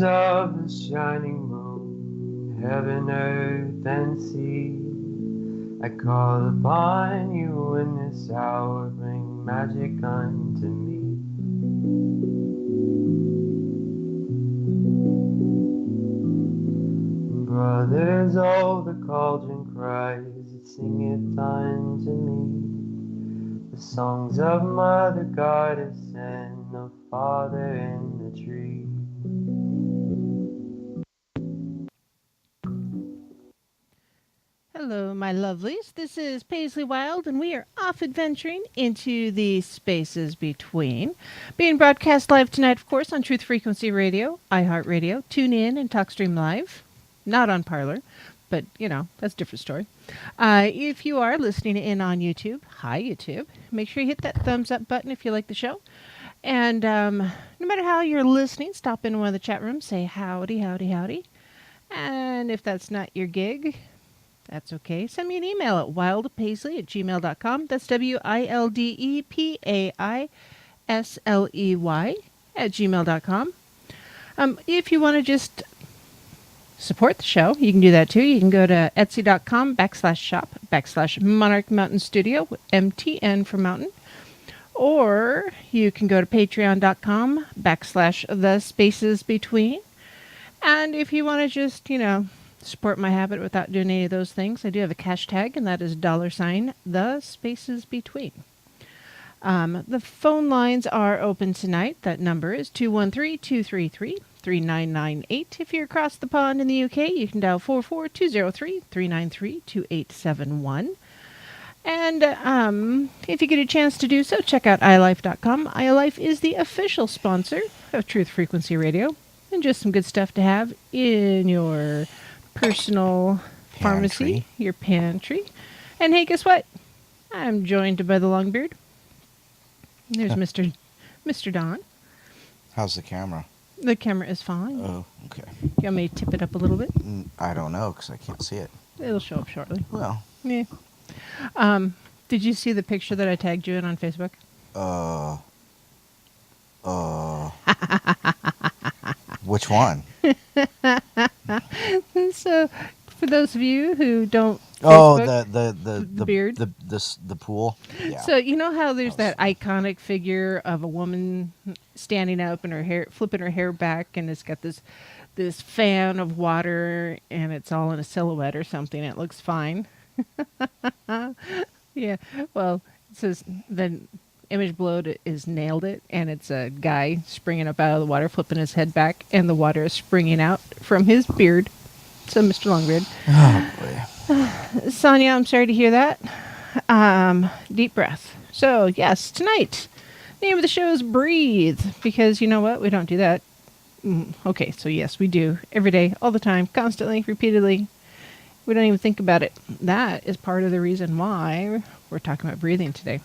Wonders of the shining moon, heaven, earth, and sea, I call upon you in this hour, bring magic unto me. Brothers, oh, the cauldron cries, it singeth unto me the songs of Mother Goddess and the Father in the tree. Hello, my lovelies. This is Paisley Wild, and we are off adventuring into the spaces between. Being broadcast live tonight, of course, on Truth Frequency Radio, iHeartRadio, TuneIn, and TalkStream Live. Not on Parler, but, that's a different story. If you are listening in on YouTube, hi, YouTube. Make sure you hit that thumbs up button if you like the show. And no matter how you're listening, stop in one of the chat rooms, say howdy, howdy, howdy. And if that's not your gig, that's okay. Send me an email at wildpaisley@gmail.com. That's WILDEPAISLEY@gmail.com. If you want to just support the show, you can do that too. You can go to etsy.com/shop/Monarch Mountain Studio, MTN for mountain. Or you can go to patreon.com/TheSpacesBetween. And if you want to just, support my habit without doing any of those things, I do have a cash tag, and that is $TheSpacesBetween. The phone lines are open tonight. That number is 213-233-3998. If you're across the pond in the UK, you can dial 44203-393-2871. And if you get a chance to do so, check out iLife.com. iLife is the official sponsor of Truth Frequency Radio, and just some good stuff to have in your personal pharmacy, your pantry. And hey, guess what? I'm joined by the Longbeard. There's Mr. Don. How's the camera? The camera is fine. Oh, okay. You want me to tip it up a little bit? I don't know, because I can't see it. It'll show up shortly. Well. Yeah. Did you see the picture that I tagged you in on Facebook? Which one? So, for those of you who don't the beard, the pool. Yeah. So you know how there's that iconic figure of a woman standing up and her hair flipping her hair back, and it's got this fan of water, and it's all in a silhouette or something. It looks fine. Yeah. Well, it says the image below it is nailed it, and it's a guy springing up out of the water, flipping his head back, and the water is springing out from his beard. So, Mr. Longbeard. Oh, boy. Sonia, I'm sorry to hear that. Deep breath. So, yes, tonight, name of the show is Breathe, because you know what? We don't do that. Okay, so yes, we do. Every day, all the time, constantly, repeatedly. We don't even think about it. That is part of the reason why we're talking about breathing today.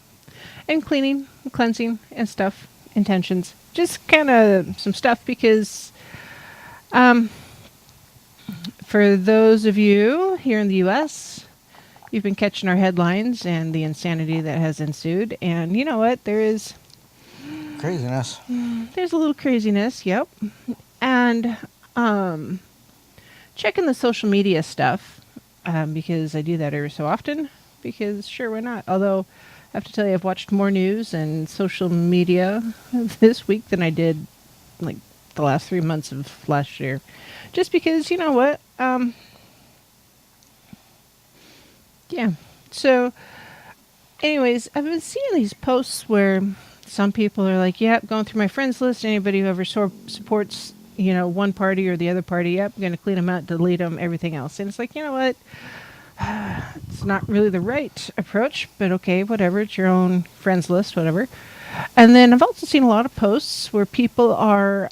And cleaning, cleansing, and stuff, intentions. Just kind of some stuff because for those of you here in the U.S., you've been catching our headlines and the insanity that has ensued. And you know what? There is craziness. There's a little craziness, yep. And checking the social media stuff, because I do that every so often, because sure, why not? Although I have to tell you, I've watched more news and social media this week than I did like the last 3 months of last year. Just because, you know what? Yeah. So, anyways, I've been seeing these posts where some people are like, yep, going through my friends list, anybody who ever supports, one party or the other party, yep, I'm going to clean them out, delete them, everything else. And it's like, you know what? It's not really the right approach, but okay, whatever. It's your own friends list, whatever. And then I've also seen a lot of posts where people are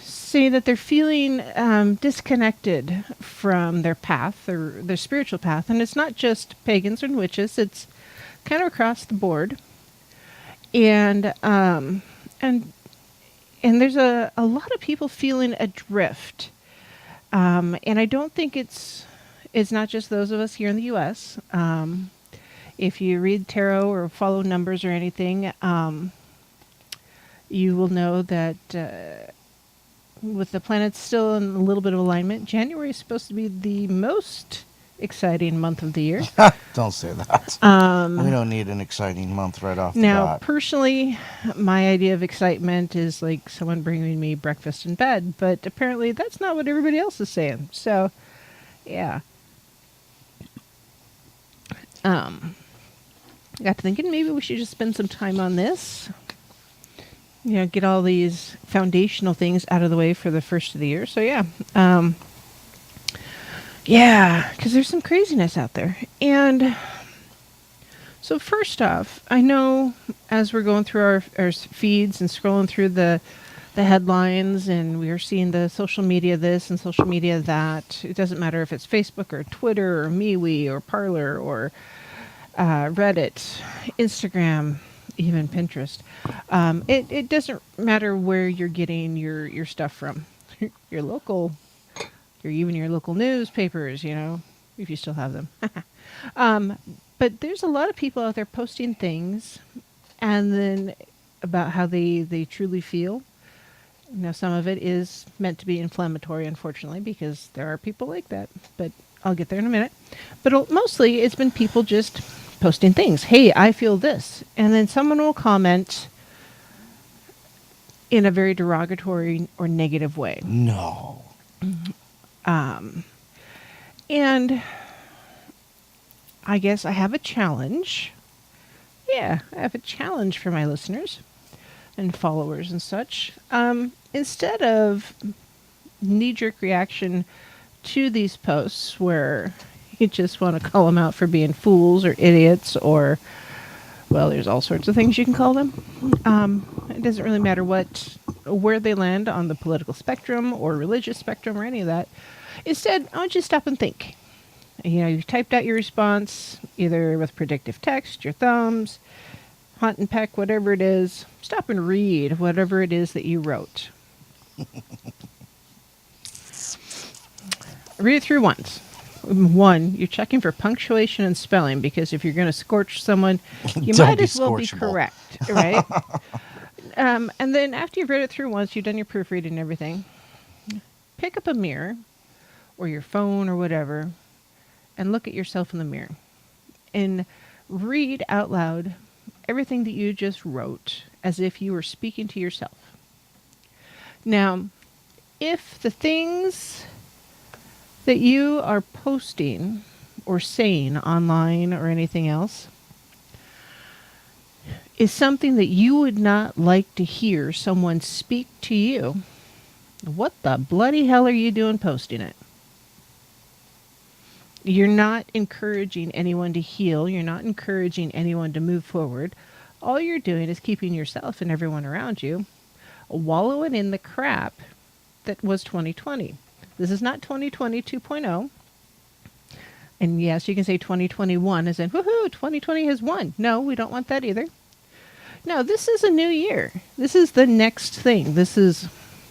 saying that they're feeling disconnected from their path or their spiritual path. And it's not just pagans and witches. It's kind of across the board. And there's a lot of people feeling adrift. And I don't think it's not just those of us here in the U.S. If you read tarot or follow numbers or anything, you will know that with the planets still in a little bit of alignment, January is supposed to be the most exciting month of the year. Don't say that. We don't need an exciting month right off the Now, bat. personally, my idea of excitement is like someone bringing me breakfast in bed, but apparently that's not what everybody else is saying. So, yeah. Got to thinking maybe we should just spend some time on this. You know, get all these foundational things out of the way for the first of the year. So, yeah. Yeah, because there's some craziness out there. And so first off, I know as we're going through our feeds and scrolling through the headlines, and we are seeing the social media this and social media that, it doesn't matter if it's Facebook or Twitter or MeWe or Parler or Reddit, Instagram, even Pinterest. It doesn't matter where you're getting your stuff from. Your local, or even your local newspapers, you know, if you still have them. But there's a lot of people out there posting things and then about how they truly feel. Now, some of it is meant to be inflammatory, unfortunately, because there are people like that. But I'll get there in a minute. But mostly it's been people just posting things. Hey, I feel this. And then someone will comment in a very derogatory or negative way. No. And I guess I have a challenge. Yeah, I have a challenge for my listeners and followers and such. Instead of knee-jerk reaction to these posts where you just want to call them out for being fools or idiots or, well, there's all sorts of things you can call them. It doesn't really matter where they land on the political spectrum or religious spectrum or any of that. Instead, I want you to stop and think. You know, you've typed out your response, either with predictive text, your thumbs, hunt and peck, whatever it is. Stop and read whatever it is that you wrote. Read it through once. One, you're checking for punctuation and spelling, because if you're going to scorch someone, you might as well be correct, right? And then after you've read it through once, you've done your proofreading and everything, pick up a mirror or your phone or whatever and look at yourself in the mirror and read out loud everything that you just wrote as if you were speaking to yourself. Now, if the things that you are posting or saying online or anything else is something that you would not like to hear someone speak to you, what the bloody hell are you doing posting it? You're not encouraging anyone to heal. You're not encouraging anyone to move forward. All you're doing is keeping yourself and everyone around you wallowing in the crap that was 2020. This is not 2020 2.0. And yes, you can say 2021 as in, woohoo, 2020 has won. No, we don't want that either. No, this is a new year. This is the next thing.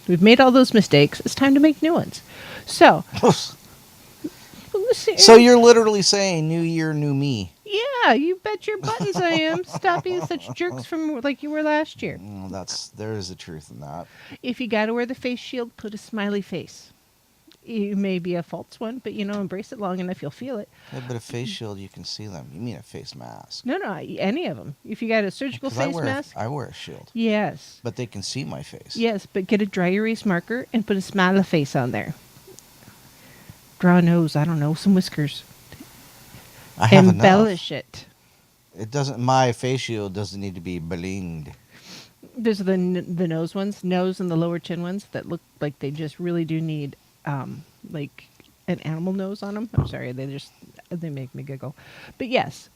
We've made all those mistakes. It's time to make new ones. So, So you're literally saying new year, new me. yeah, you bet your buttons I am. Stop being such jerks from like you were last year. There is a truth in that. If you got to wear the face shield, put a smiley face. You may be a false one, but embrace it long enough, you'll feel it. Yeah, but a face shield, you can see them. You mean a face mask? No, any of them. If you got a surgical face mask, I wear a shield. Yes. But they can see my face. Yes, but get a dry erase marker and put a smiley face on there. Draw a nose, I don't know, some whiskers. I have Embellish it. It doesn't. My face shield doesn't need to be blinged. There's the nose ones, nose and the lower chin ones that look like they just really do need like an animal nose on them. I'm sorry, they make me giggle. But yes,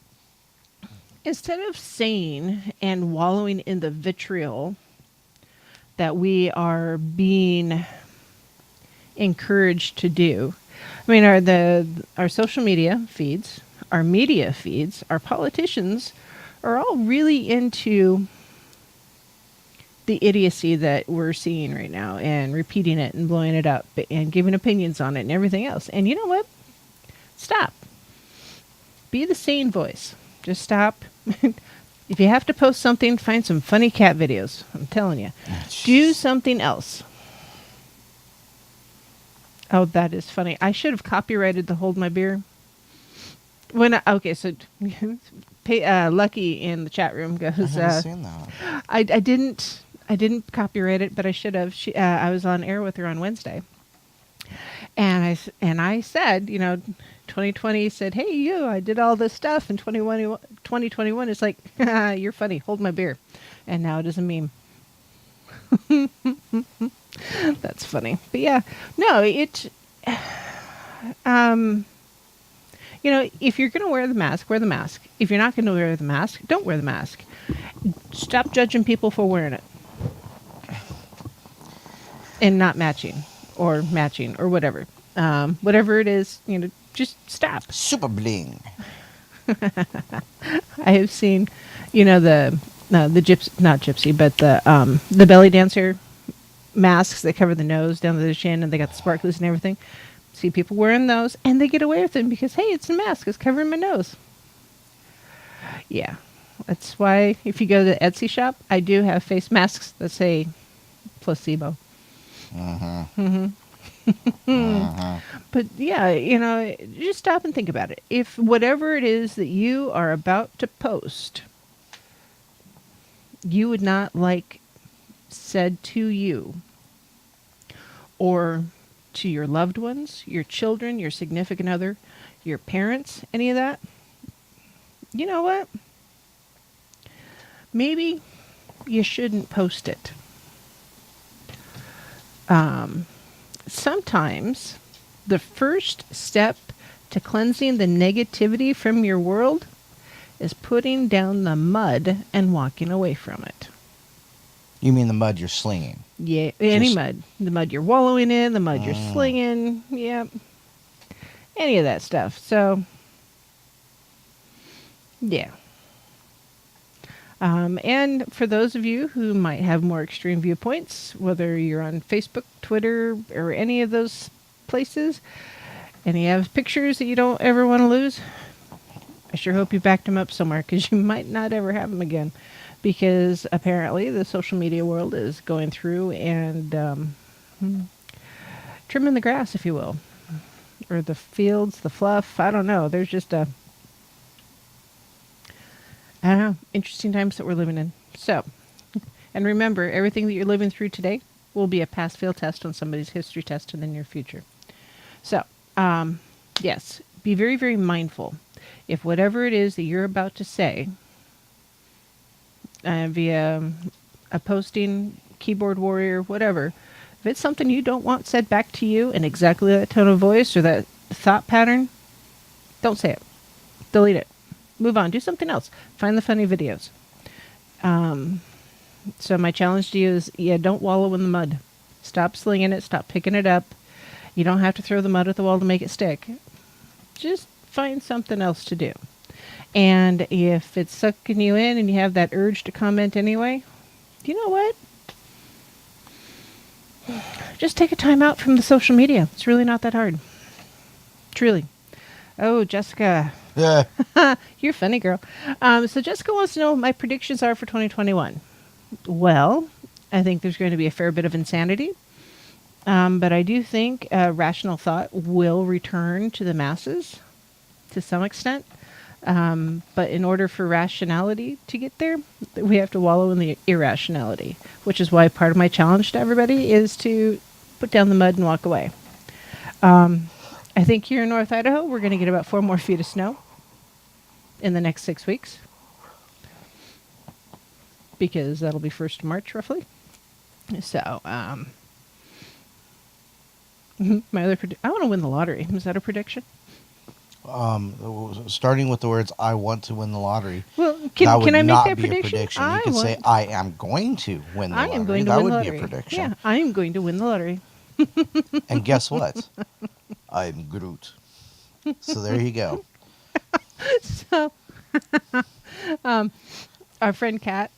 instead of saying and wallowing in the vitriol that we are being encouraged to do, I mean, our social media feeds, our media feeds, our politicians are all really into the idiocy that we're seeing right now and repeating it and blowing it up and giving opinions on it and everything else. And you know what? Stop. Be the sane voice. Just stop. If you have to post something, find some funny cat videos. I'm telling you. Do something else. Oh, that is funny. I should have copyrighted the Hold My Beer. Okay, so Lucky in the chat room goes. I haven't seen that. I didn't copyright it, but I should have. I was on air with her on Wednesday, and I said, 2020 said, hey, I did all this stuff, and 2021 is like, you're funny, hold my beer, and now it is a meme. That's funny, but yeah, no, if you're going to wear the mask, wear the mask. If you're not going to wear the mask, don't wear the mask. Stop judging people for wearing it. And not matching or whatever. Whatever it is, just stop. Super bling. I have seen, the gypsy, not gypsy, but the belly dancer masks that cover the nose down to the chin, and they got the sparklers and everything. See people wearing those, and they get away with it because, hey, it's a mask. It's covering my nose. Yeah. That's why if you go to the Etsy shop, I do have face masks that say placebo. But yeah, just stop and think about it. If whatever it is that you are about to post, you would not like said to you or to your loved ones, your children, your significant other, your parents, any of that, you know what? Maybe you shouldn't post it. Sometimes the first step to cleansing the negativity from your world is putting down the mud and walking away from it. You mean the mud you're slinging? Yeah, any mud. The mud you're wallowing in, the mud you're slinging, yep. Any of that stuff. So, yeah. And for those of you who might have more extreme viewpoints, whether you're on Facebook, Twitter, or any of those places, and you have pictures that you don't ever want to lose, I sure hope you backed them up somewhere, because you might not ever have them again. Because apparently the social media world is going through and trimming the grass, if you will. Or the fields, the fluff, I don't know. There's just interesting times that we're living in. So, and remember, everything that you're living through today will be a pass-fail test on somebody's history test in the near future. So, yes, be very, very mindful. If whatever it is that you're about to say via a posting, keyboard warrior, whatever, if it's something you don't want said back to you in exactly that tone of voice or that thought pattern, don't say it. Delete it. Move on. Do something else. Find the funny videos. So my challenge to you is, don't wallow in the mud. Stop slinging it. Stop picking it up. You don't have to throw the mud at the wall to make it stick. Just find something else to do. And if it's sucking you in and you have that urge to comment anyway, you know what? Just take a time out from the social media. It's really not that hard. Truly. Oh, Jessica. Yeah. You're funny, girl. So Jessica wants to know what my predictions are for 2021. Well, I think there's going to be a fair bit of insanity. But I do think rational thought will return to the masses to some extent. But in order for rationality to get there, we have to wallow in the irrationality, which is why part of my challenge to everybody is to put down the mud and walk away. I think here in North Idaho, we're going to get about 4 more feet of snow in the next 6 weeks, because that'll be 1st of March, roughly. So, my other I want to win the lottery. Is that a prediction? Starting with the words "I want to win the lottery." Well, can I make that be prediction? A prediction. You could say, "I am going to win the lottery." I am going to that win would the be lottery. a prediction. Yeah, I am going to win the lottery. And guess what? I'm Groot. So there you go. So, our friend Kat,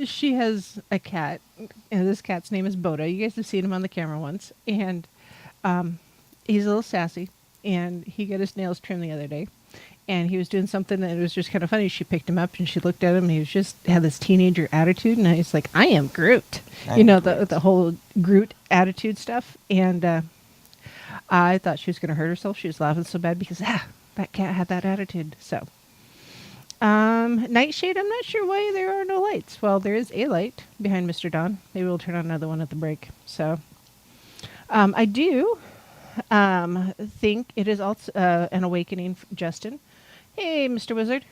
she has a cat, and this cat's name is Boda. You guys have seen him on the camera once, and he's a little sassy, and he got his nails trimmed the other day, and he was doing something that was just kind of funny. She picked him up and she looked at him. And he was just had this teenager attitude, and he's like, "I am Groot," I'm the Groot. whole Groot attitude stuff. And I thought she was going to hurt herself. She was laughing so bad because that cat had that attitude. So, Nightshade, I'm not sure why there are no lights. Well, there is a light behind Mr. Don. Maybe we'll turn on another one at the break. So, I do think it is also an awakening, Justin. Hey, Mr. Wizard.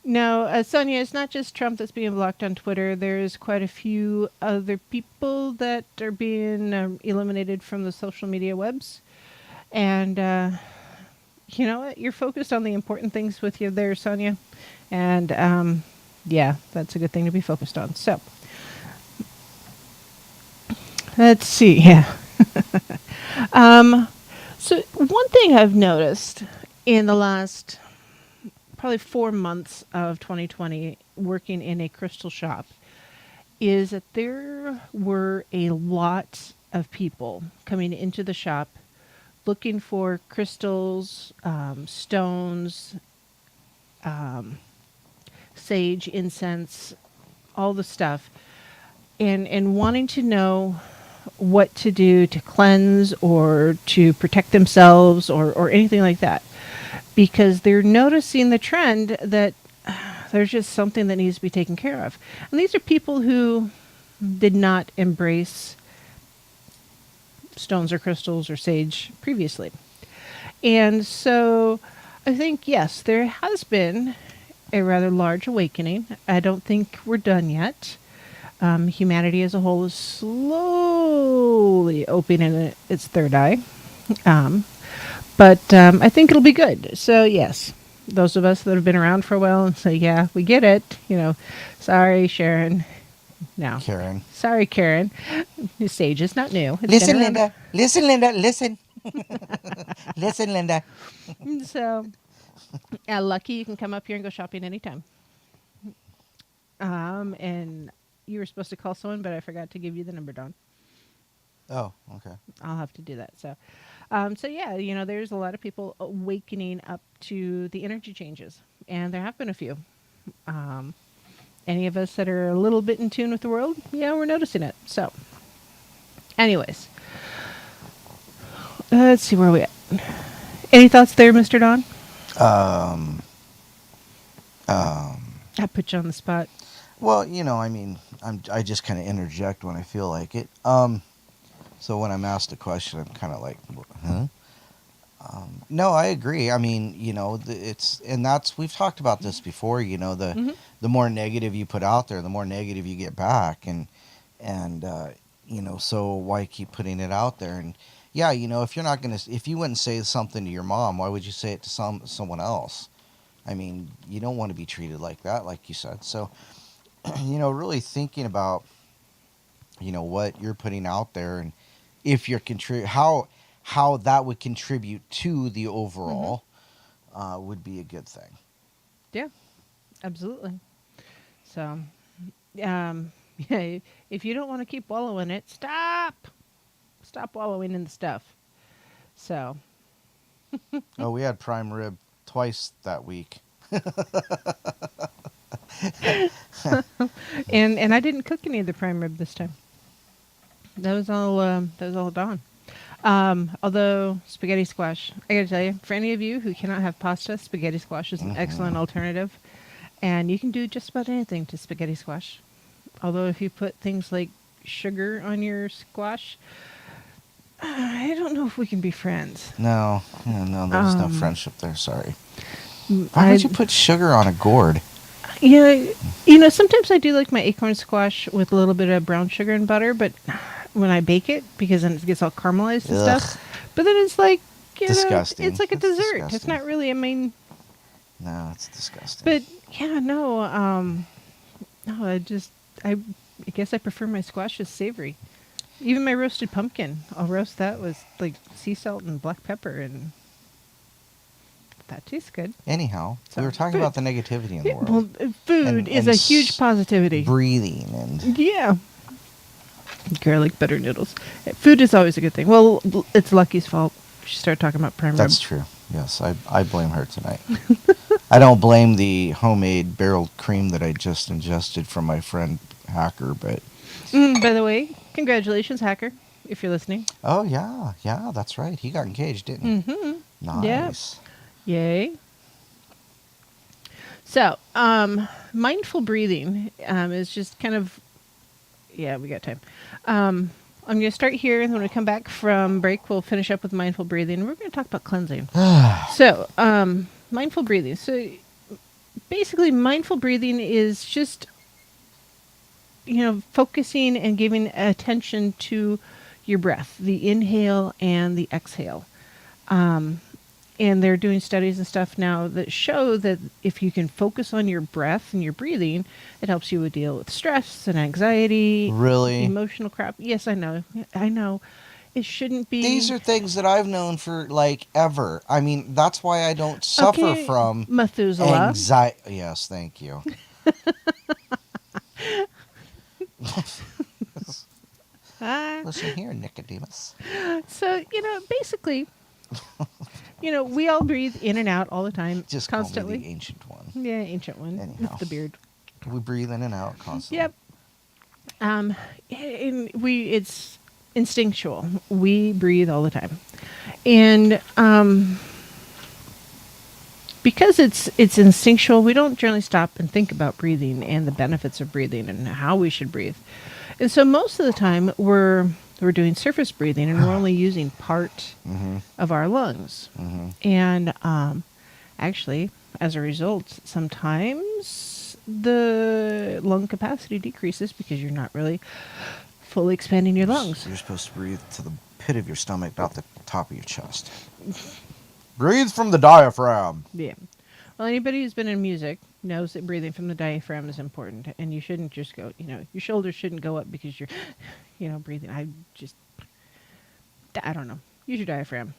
No, Sonia, it's not just Trump that's being blocked on Twitter. There's quite a few other people that are being eliminated from the social media webs. And you know what? You're focused on the important things with you there, Sonia. And yeah, that's a good thing to be focused on. So, let's see. Yeah. So one thing I've noticed in the last probably 4 months of 2020 working in a crystal shop is that there were a lot of people coming into the shop looking for crystals, stones, sage, incense, all the stuff, and wanting to know what to do to cleanse or to protect themselves or anything like that. Because they're noticing the trend that there's just something that needs to be taken care of. And these are people who did not embrace stones or crystals or sage previously. And so I think, yes, there has been a rather large awakening. I don't think we're done yet. Humanity as a whole is slowly opening its third eye. But I think it'll be good. So, yes, those of us that have been around for a while and say, yeah, we get it. You know, sorry, Sharon. No. Karen. Sorry, Karen. Sage is not new. It's Listen, been around. Linda. Listen, Linda. Listen. Listen, Linda. So, lucky you can come up here and go shopping anytime. And you were supposed to call someone, but I forgot to give you the number, Dawn. Oh, okay. I'll have to do that. So, so yeah, you know, there's a lot of people awakening up to the energy changes, and there have been a few. Any of us that are a little bit in tune with the world, yeah, we're noticing it. So, anyways, let's see where we at. Any thoughts there, Mr. Don? I put you on the spot. Well, you know, I mean, I just kind of interject when I feel like it. So when I'm asked a question, I'm kind of like, huh? No, I agree. I mean, you know, we've talked about this before. You know, the more negative you put out there, the more negative you get back, and you know, so why keep putting it out there? And yeah, you know, if you wouldn't say something to your mom, why would you say it to someone else? I mean, you don't want to be treated like that, like you said. So, you know, really thinking about, you know, what you're putting out there and if you're how that would contribute to the overall would be a good thing. Yeah, absolutely. So, yeah, if you don't want to keep wallowing it, stop wallowing in the stuff. So, Oh, we had prime rib twice that week. and I didn't cook any of the prime rib this time. That was all Dawn. Although spaghetti squash, I gotta tell you, for any of you who cannot have pasta, spaghetti squash is an excellent alternative, and you can do just about anything to spaghetti squash. Although if you put things like sugar on your squash, I don't know if we can be friends. No, there's no friendship there. Sorry. Why would you put sugar on a gourd? Yeah, you know, sometimes I do like my acorn squash with a little bit of brown sugar and butter, but when I bake it, because then it gets all caramelized and stuff. But then it's like, disgusting. It's like a dessert. It's not really, I mean. No, it's disgusting. But yeah, no, I guess I prefer my squashes savory. Even my roasted pumpkin, I'll roast that with like sea salt and black pepper, and that tastes good. Anyhow, So, we were talking food. about the negativity in the world. Well, food is a huge positivity. Breathing and Yeah. Garlic butter noodles. Food is always a good thing. Well, it's Lucky's fault. She started talking about prime rib. that's true. Yes, I blame her tonight. I don't blame the homemade barrel cream that I just ingested from my friend Hacker, but By the way, congratulations, Hacker, if you're listening. oh yeah, that's right. He got engaged, didn't he? Yeah. Nice. Yay. So, mindful breathing is just kind of, yeah, we got time. I'm going to start here, and when we come back from break, we'll finish up with mindful breathing. We're going to talk about cleansing. So, mindful breathing. So, basically, mindful breathing is just, focusing and giving attention to your breath, the inhale and the exhale. And they're doing studies and stuff now that show that if you can focus on your breath and your breathing, it helps you deal with stress and anxiety. Really? Emotional crap. Yes, I know. I know. It shouldn't be. These are things that I've known for like ever. I mean, that's why I don't suffer from Methuselah. anxiety. Yes, thank you. Listen here, Nicodemus. So, basically, we all breathe in and out all the time, Just constantly. call me the ancient one. Yeah, ancient one. Anyhow. With the beard. We breathe in and out constantly. Yep. It's instinctual. We breathe all the time. And because it's instinctual, we don't generally stop and think about breathing and the benefits of breathing and how we should breathe. And so most of the time we're doing surface breathing, and we're only using part of our lungs. And actually, as a result, sometimes the lung capacity decreases because you're not really fully expanding your lungs. You're supposed to breathe to the pit of your stomach, not the top of your chest. Breathe from the diaphragm. Yeah. Well, anybody who's been in music knows that breathing from the diaphragm is important, and you shouldn't just go, your shoulders shouldn't go up because you're, breathing. I don't know. Use your diaphragm.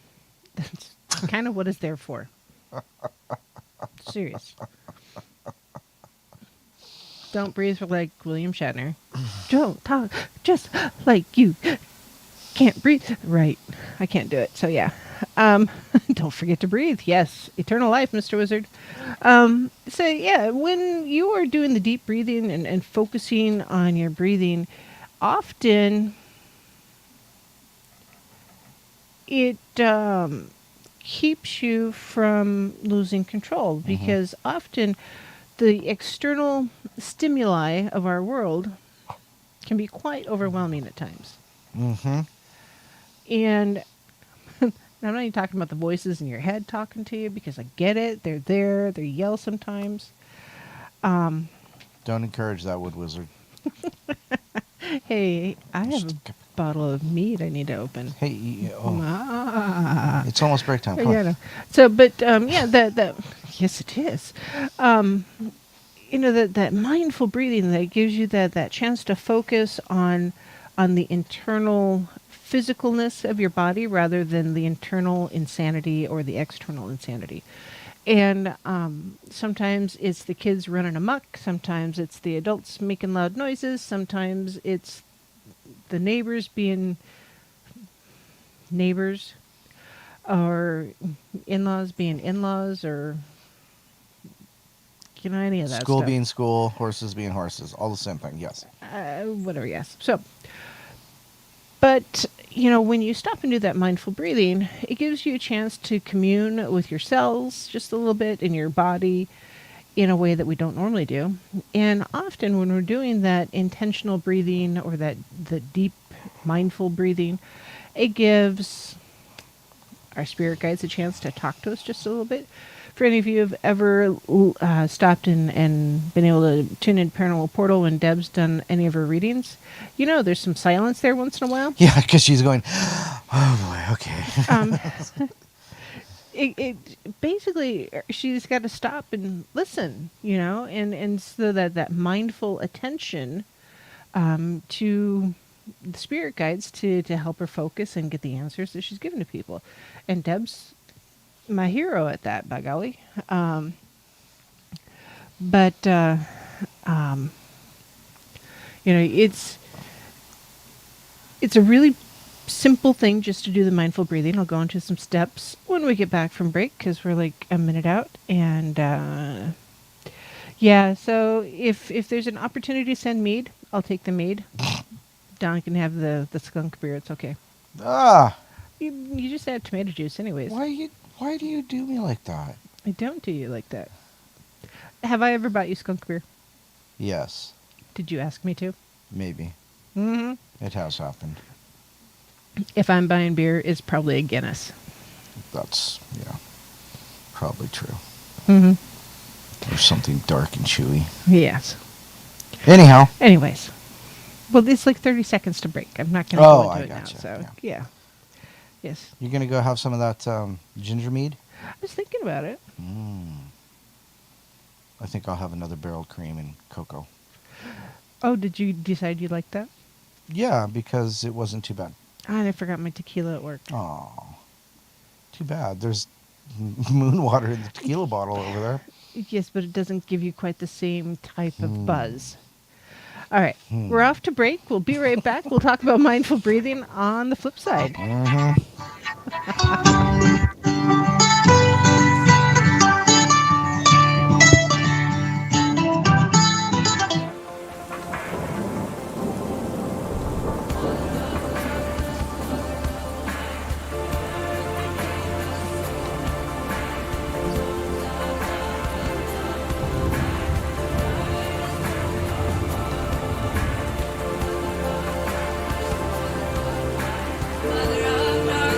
That's kind of what it's there for. Serious. Don't breathe like William Shatner. Don't talk just like you can't breathe. Right. I can't do it. So, yeah. Don't forget to breathe. Yes. Eternal life, Mr. Wizard. So, yeah, when you are doing the deep breathing and focusing on your breathing, often it keeps you from losing control, because often the external stimuli of our world can be quite overwhelming at times. And I'm not even talking about the voices in your head talking to you, because I get it. They're there. They yell sometimes. Don't encourage that, Wood Wizard. Hey, I have a bottle of mead I need to open. Hey, it's almost break time. Come on. Yeah, no. So, but that yes, it is. That mindful breathing that gives you that chance to focus on the internal physicalness of your body rather than the internal insanity or the external insanity. And sometimes it's the kids running amok. Sometimes it's the adults making loud noises. Sometimes it's the neighbors being neighbors, or in-laws being in-laws, or any of that School stuff. being school, horses being horses, all the same thing. Yes. Whatever. Yes. So, but when you stop and do that mindful breathing, it gives you a chance to commune with your cells just a little bit in your body in a way that we don't normally do. And often when we're doing that intentional breathing, or the deep mindful breathing, it gives our spirit guides a chance to talk to us just a little bit. For any of you who have ever stopped and been able to tune in Paranormal Portal when Deb's done any of her readings, there's some silence there once in a while. Yeah, because she's going, oh boy, okay. It basically, she's got to stop and listen, and so that mindful attention to the spirit guides to help her focus and get the answers that she's given to people. And Deb's my hero at that, by golly. It's a really simple thing just to do the mindful breathing. I'll go into some steps when when we get back from break because we're like a minute out. And yeah, so if there's an opportunity to send mead, I'll take the mead. Don can have the skunk beer. It's okay. Ah, You just add tomato juice anyways. why do you do me like that? I don't do you like that. Have I ever bought you skunk beer? Yes, Did you ask me to? maybe. Mm-hmm. It has happened. If I'm buying beer, it's probably a Guinness. That's, yeah, probably true. Mm-hmm. Or something dark and chewy. Yes. Anyhow. Anyways. Well, it's like 30 seconds to break. I'm not going to go into it gotcha. now. So, yeah. Yes. You're going to go have some of that ginger mead? I was thinking about it. I think I'll have another barrel cream and cocoa. Oh, did you decide you liked that? Yeah, because it wasn't too bad. And I forgot my tequila at work. Oh, too bad. There's moon water in the tequila bottle over there. Yes, but it doesn't give you quite the same type of buzz. All right, we're off to break. We'll be right back. We'll talk about mindful breathing on the flip side. Mother of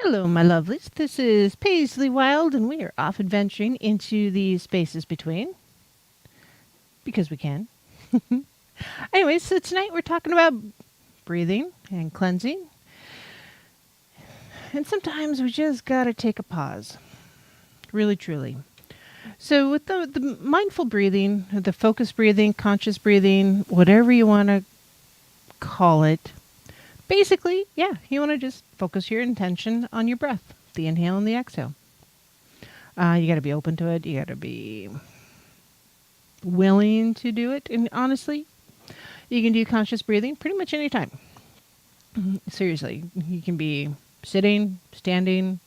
Hello, my lovelies. This is Paisley Wild, and we are off adventuring into the spaces between because we can. Anyway, so tonight we're talking about breathing and cleansing. And sometimes we just got to take a pause. Really, truly. So, with the mindful breathing, the focused breathing, conscious breathing, whatever you want to call it, basically, yeah, you want to just focus your intention on your breath, the inhale and the exhale. You got to be open to it. You got to be willing to do it. And honestly, you can do conscious breathing pretty much anytime. Seriously, you can be sitting, standing,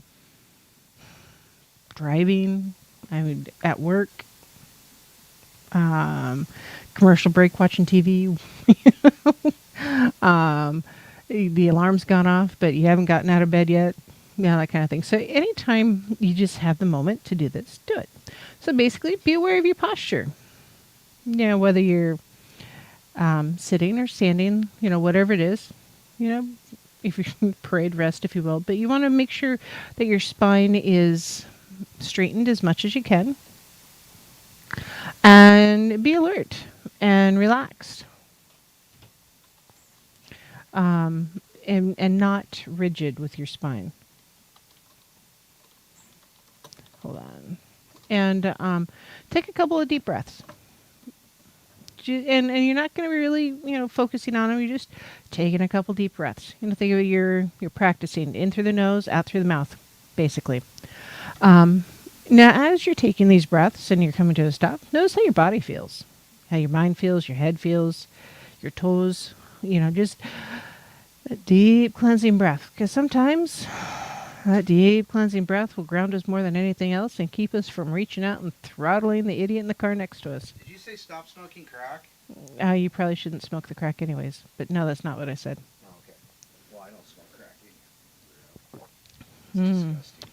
driving, at work, commercial break, watching TV. The alarm's gone off, but you haven't gotten out of bed yet. Yeah, that kind of thing. So anytime you just have the moment to do this, do it. So basically, be aware of your posture. Whether you're sitting or standing, whatever it is, if you parade rest, if you will. But you want to make sure that your spine is straightened as much as you can. And be alert and relaxed. And not rigid with your spine. Hold on. And take a couple of deep breaths. And you're not going to be really, focusing on them. You're just taking a couple deep breaths. Think of it, you're practicing in through the nose, out through the mouth, basically. Now, as you're taking these breaths and you're coming to a stop, notice how your body feels, how your mind feels, your head feels, your toes, just a deep cleansing breath. Because sometimes that deep cleansing breath will ground us more than anything else and keep us from reaching out and throttling the idiot in the car next to us. Did you say stop smoking crack? You probably shouldn't smoke the crack anyways. But no, that's not what I said. Oh, okay. Well, I don't smoke crack either. It's disgusting.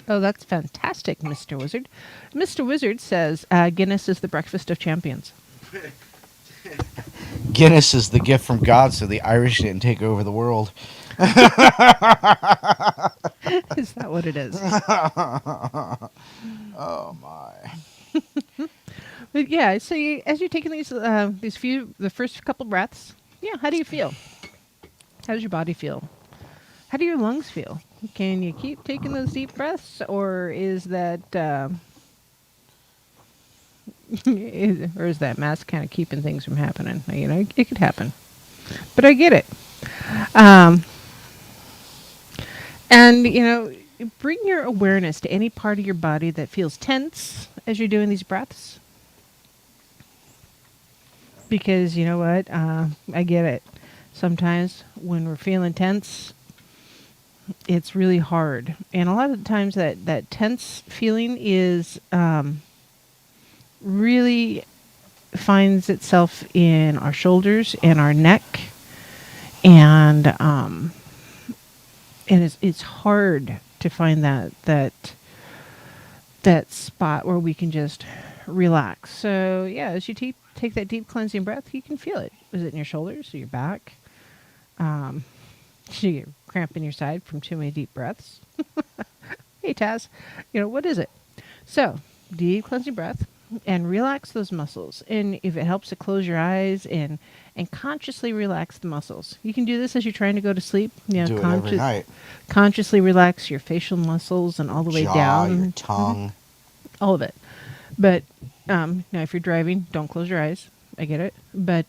Oh, that's fantastic, Mr. Wizard. Mr. Wizard says Guinness is the breakfast of champions. Guinness is the gift from God, so the Irish didn't take over the world. Is that what it is? Oh my! But yeah, so as you're taking the first couple breaths, how do you feel? How does your body feel? How do your lungs feel? Can you keep taking those deep breaths, or is that mask kind of keeping things from happening? It could happen, but I get it. And bring your awareness to any part of your body that feels tense as you're doing these breaths. Because you know what? I get it. Sometimes when we're feeling tense, it's really hard. And a lot of the times that tense feeling is really finds itself in our shoulders and our neck. And it's hard to find that spot where we can just relax. So as you take that deep cleansing breath, you can feel it. Is it in your shoulders or your back? You get cramp in your side from too many deep breaths. Hey, Taz, what is it? So deep cleansing breath and relax those muscles. And if it helps to close your eyes and consciously relax the muscles. You can do this as you're trying to go to sleep. Do it every night. Consciously relax your facial muscles and all the way down. Your tongue. All of it. But, now if you're driving, don't close your eyes. I get it. But,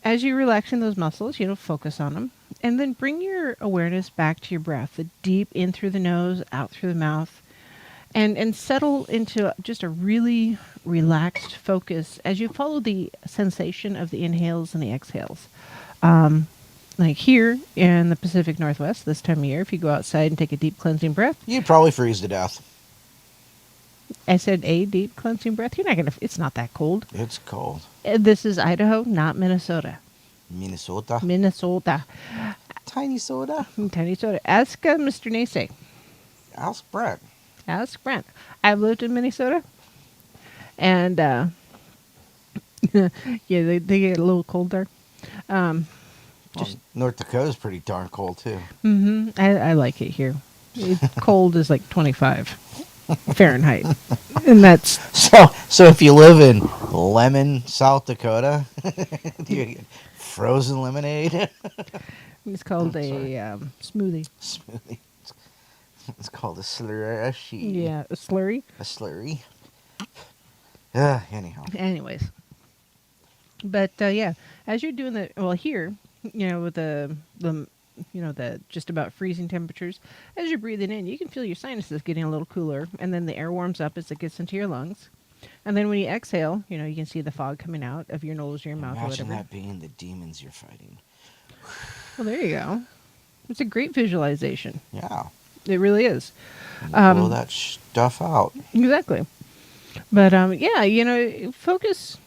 as you're relaxing those muscles, focus on them. And then bring your awareness back to your breath. The deep in through the nose, out through the mouth. And settle into just a really relaxed focus as you follow the sensation of the inhales and the exhales. Like here in the Pacific Northwest this time of year, if you go outside and take a deep cleansing breath. You'd probably freeze to death. I said a deep cleansing breath. You're not going to, it's not that cold. It's cold. This is Idaho, not Minnesota. Minnesota. Tiny soda. Ask Mr. Nace. Ask Brent. Ask Brent. I've lived in Minnesota. And, they get a little cold there. Just North Dakota's pretty darn cold too. I like it here. Cold is like 25 Fahrenheit, and that's So if you live in Lemon, South Dakota, do you get frozen lemonade? it's called a smoothie. Smoothie. It's called a slushy. Yeah, a slurry. A slurry. Anyhow. Anyways, but yeah, as you're doing here, with the just about freezing temperatures, as you're breathing in, you can feel your sinuses getting a little cooler, and then the air warms up as it gets into your lungs. And then when you exhale, you can see the fog coming out of your nose or your mouth or Imagine whatever. that being the demons you're fighting. Well, there you go. It's a great visualization. Yeah. It really is. Blow that stuff out. Exactly. But yeah, focus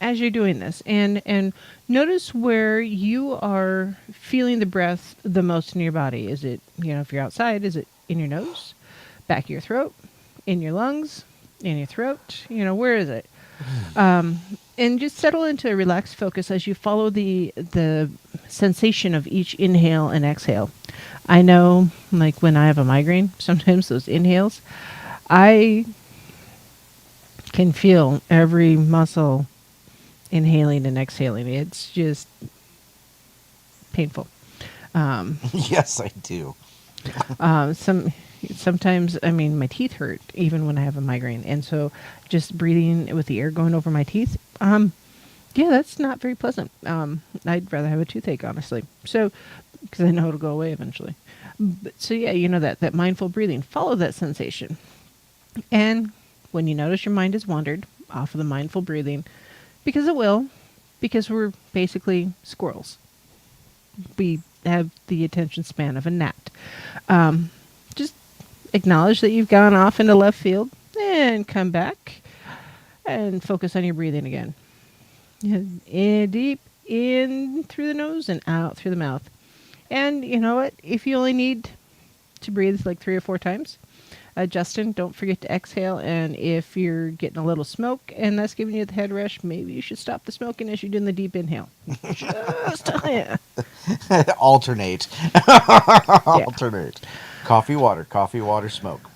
as you're doing this, and notice where you are feeling the breath the most in your body. Is it, if you're outside, is it in your nose, back of your throat, in your lungs, in your throat? Where is it? And just settle into a relaxed focus as you follow the sensation of each inhale and exhale. I know, like when I have a migraine, sometimes those inhales, I can feel every muscle inhaling and exhaling. It's just painful. Yes, I do. Sometimes, my teeth hurt even when I have a migraine, and so just breathing with the air going over my teeth, yeah, that's not very pleasant. I'd rather have a toothache, honestly. So, because I know it'll go away eventually. So yeah, that mindful breathing. Follow that sensation, and when you notice your mind has wandered off of the mindful breathing, because it will, because we're basically squirrels. We have the attention span of a gnat. Just acknowledge that you've gone off into left field and come back and focus on your breathing again. In deep in through the nose and out through the mouth. And you know what? If you only need to breathe like 3 or 4 times, Justin, don't forget to exhale. And if you're getting a little smoke and that's giving you the head rush, maybe you should stop the smoking as you're doing the deep inhale. Just Alternate. Yeah. Alternate. Coffee, water, smoke.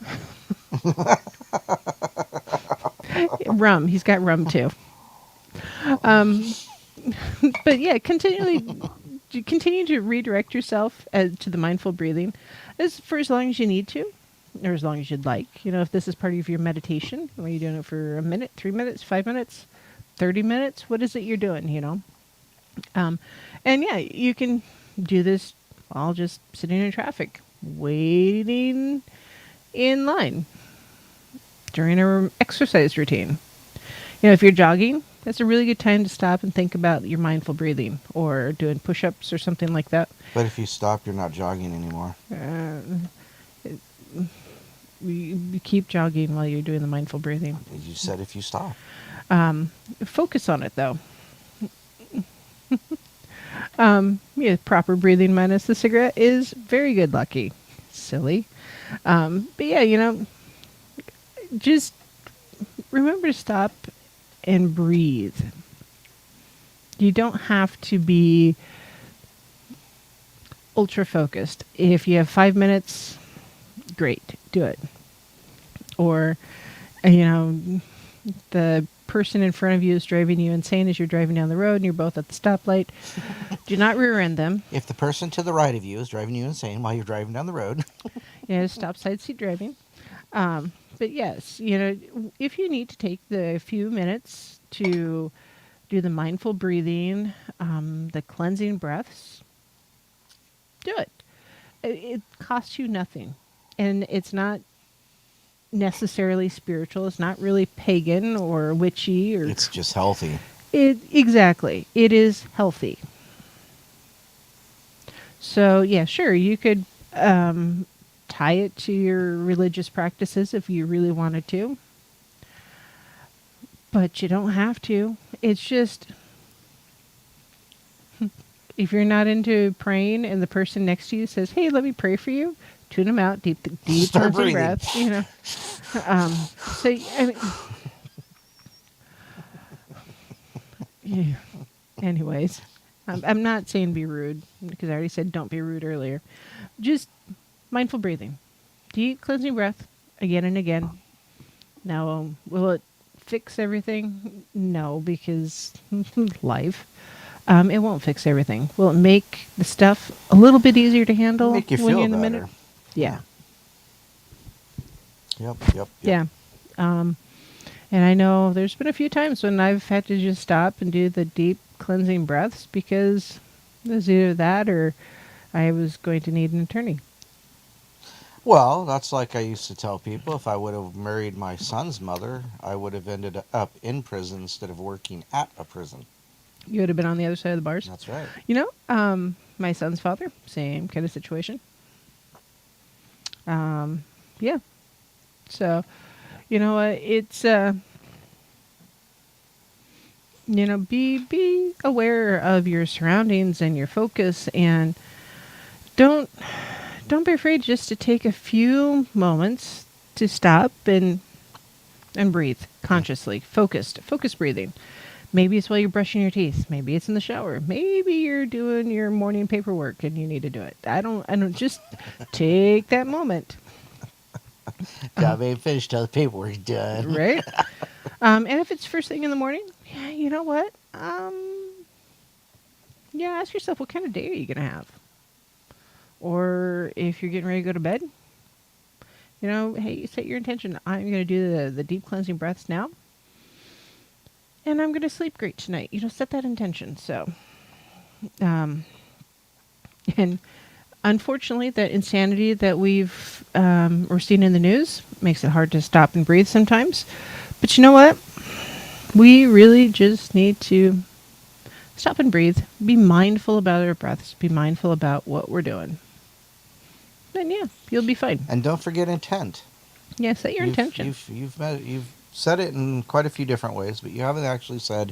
Rum. He's got rum too. But yeah, continue to redirect yourself to the mindful breathing for as long as you need to, or as long as you'd like. If this is part of your meditation, are you doing it for a minute, 3 minutes, 5 minutes, 30 minutes? What is it you're doing, And yeah, you can do this while just sitting in traffic, waiting in line, during an exercise routine. If you're jogging, that's a really good time to stop and think about your mindful breathing, or doing push-ups or something like that. But if you stop, you're not jogging anymore. You keep jogging while you're doing the mindful breathing. You said if you stop. Focus on it, though. Yeah, proper breathing minus the cigarette is very good lucky. Silly. But yeah, just remember to stop and breathe. You don't have to be ultra focused. If you have 5 minutes, great, do it. Or, the person in front of you is driving you insane as you're driving down the road and you're both at the stoplight. Do not rear end them. If the person to the right of you is driving you insane while you're driving down the road. Yeah, stop side seat driving. But yes, if you need to take the few minutes to do the mindful breathing, the cleansing breaths, do it. It costs you nothing. And it's not necessarily spiritual. It's not really pagan or witchy. It's just healthy. Exactly. It is healthy. So, yeah, sure, you could tie it to your religious practices if you really wanted to. But you don't have to. It's just, if you're not into praying and the person next to you says, hey, let me pray for you, tune them out, deep cleansing breaths, So, yeah. Anyways, I'm not saying be rude because I already said don't be rude earlier. Just mindful breathing, deep cleansing breath again and again. Now, will it fix everything? No, because life. It won't fix everything. Will it make the stuff a little bit easier to handle Make you when feel you're in the better. minute? Yeah. Yep. Yeah. And I know there's been a few times when I've had to just stop and do the deep cleansing breaths because it was either that or I was going to need an attorney. Well, that's like I used to tell people, if I would have married my son's mother, I would have ended up in prison instead of working at a prison. You would have been on the other side of the bars. That's right. You know, my son's father, same kind of situation. Yeah. So, you know what? It's be aware of your surroundings and your focus, and don't be afraid just to take a few moments to stop and breathe consciously, focused breathing. Maybe it's while you're brushing your teeth. Maybe it's in the shower. Maybe you're doing your morning paperwork and you need to do it. I don't just take that moment. Job ain't finished till the paperwork's done. Right? And if it's first thing in the morning, yeah, you know what? Yeah, ask yourself, what kind of day are you going to have? Or if you're getting ready to go to bed, you know, hey, set your intention. I'm going to do the deep cleansing breaths now. And I'm going to sleep great tonight. You know, set that intention. So, and unfortunately, that insanity that we're seeing in the news makes it hard to stop and breathe sometimes. But you know what? We really just need to stop and breathe. Be mindful about our breaths. Be mindful about what we're doing. And yeah, you'll be fine. And don't forget intent. Yeah, set your intention. You've said it in quite a few different ways, but you haven't actually said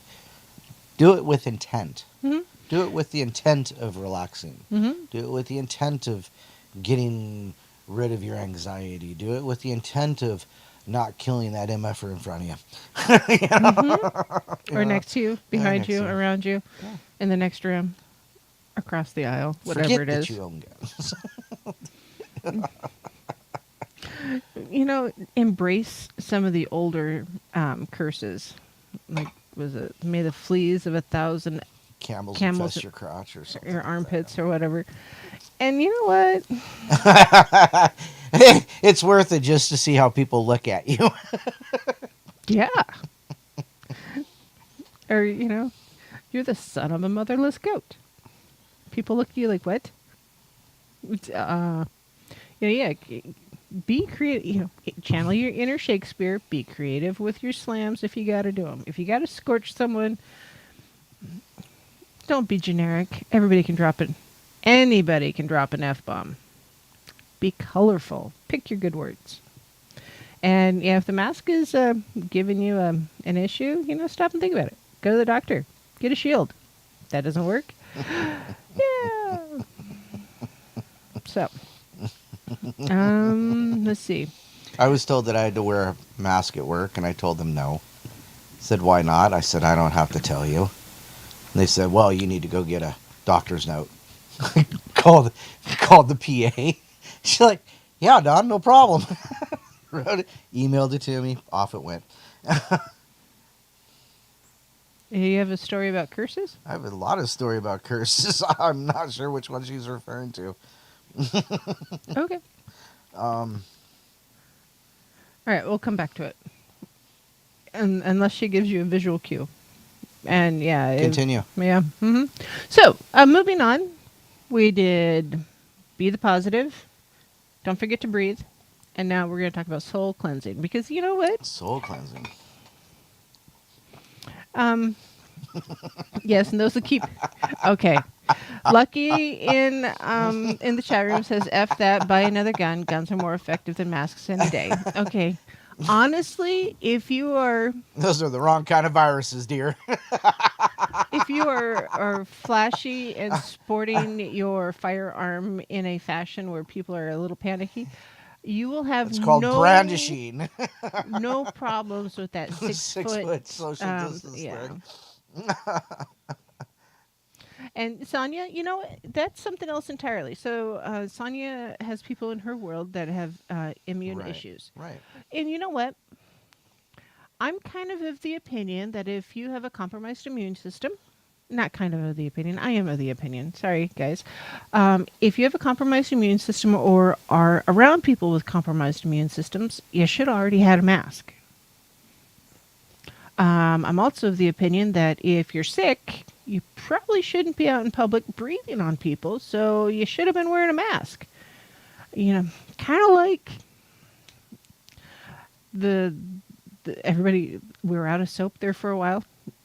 do it with intent. Mm-hmm. Do it with the intent of relaxing. Mm-hmm. Do it with the intent of getting rid of your anxiety. Do it with the intent of not killing that MFer in front of you. Mm-hmm. Or next to you, behind you, to you. around you, Yeah. in the next room, across the aisle, whatever Forget it is. that you own guns. You know, embrace some of the older curses. Like, was it, may the fleas of 1,000 Camels Camels infest your crotch or something. your like armpits that. or whatever. And you know what? It's worth it just to see how people look at you. Yeah. Or, you know, you're the son of a motherless goat. People look at you like, what? Yeah, be creative. You know, channel your inner Shakespeare. Be creative with your slams if you got to do them. If you got to scorch someone, don't be generic. Everybody can drop it. Anybody can drop an F-bomb. Be colorful. Pick your good words. And yeah, if the mask is giving you an issue, you know, stop and think about it. Go to the doctor. Get a shield. If that doesn't work, yeah. So, let's see. I was told that I had to wear a mask at work, and I told them no. Said, why not? I said, I don't have to tell you. And they said, well, you need to go get a doctor's note. called the PA. She's like, yeah, Don, no problem. Wrote it, emailed it to me, off it went. You have a story about curses? I have a lot of story about curses. I'm not sure which one she's referring to. Okay. All right, we'll come back to it. Unless she gives you a visual cue. And yeah. Continue. Yeah. Mm-hmm. So, moving on. We did be the positive. Don't forget to breathe. And now we're going to talk about soul cleansing. Because you know what? Soul cleansing. Yes, and those that keep... Okay. Lucky in the chat room says, F that, buy another gun. Guns are more effective than masks any day. Okay. Honestly, if you are... Those are the wrong kind of viruses, dear. If you are flashy and sporting your firearm in a fashion where people are a little panicky, you will have It's called brandishing. no problems with that 6 foot social distance yeah. thing. And Sonia, that's something else entirely. So Sonia has people in her world that have immune Right. issues. Right. And you know what? I'm kind of the opinion that if you have a compromised immune system, not kind of the opinion, I am of the opinion. Sorry, guys. If you have a compromised immune system or are around people with compromised immune systems, you should already had a mask. I'm also of the opinion that if you're sick, you probably shouldn't be out in public breathing on people, so you should have been wearing a mask. Kind of like the everybody, we were out of soap there for a while.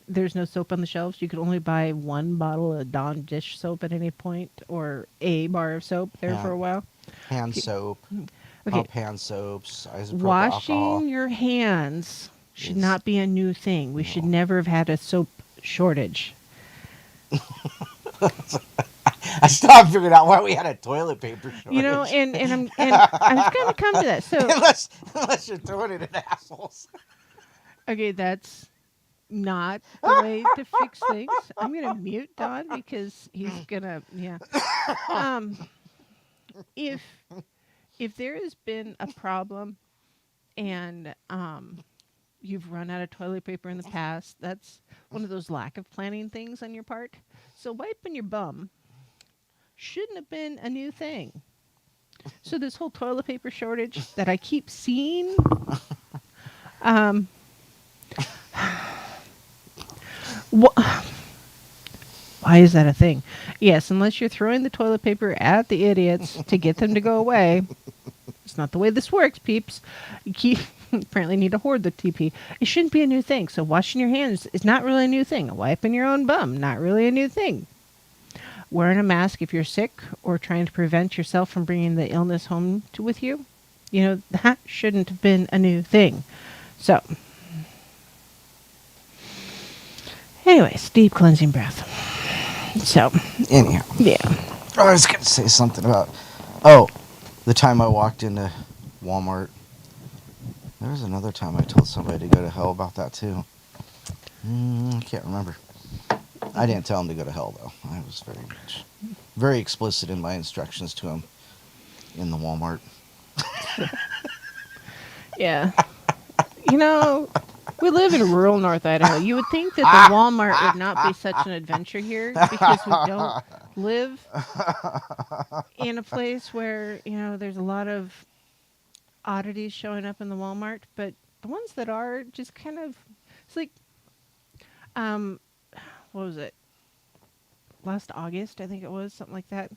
There's no soap on the shelves. You could only buy one bottle of Dawn dish soap at any point, or a bar of soap there for a while. Hand soap, Okay, pump hand soaps, isopropyl washing alcohol. your hands should Is- not be a new thing. We should never have had a soap shortage. I still haven't figured out why we had a toilet paper shortage. I'm going to come to that. So unless you're throwing it at assholes. okay, that's not the way to fix things. I'm going to mute Don because he's going to, yeah. If there has been a problem and you've run out of toilet paper in the past, that's one of those lack of planning things on your part. So wiping your bum shouldn't have been a new thing. So this whole toilet paper shortage that I keep seeing, why is that a thing? Yes, unless you're throwing the toilet paper at the idiots to get them to go away. It's not the way this works, peeps. You apparently need to hoard the TP. It shouldn't be a new thing. So washing your hands is not really a new thing. Wiping your own bum, not really a new thing. Wearing a mask if you're sick or trying to prevent yourself from bringing the illness home with you, that shouldn't have been a new thing. So, anyways, deep cleansing breath. So, Anyhow. yeah. I was going to say something about, the time I walked into Walmart. There was another time I told somebody to go to hell about that, too. I can't remember. I didn't tell him to go to hell, though. I was very explicit in my instructions to him in the Walmart. Yeah. We live in rural North Idaho. You would think that the Walmart would not be such an adventure here because we don't live in a place where, there's a lot of oddities showing up in the Walmart. But the ones that are just kind of, it's like, what was it? Last August, I think it was, something like that.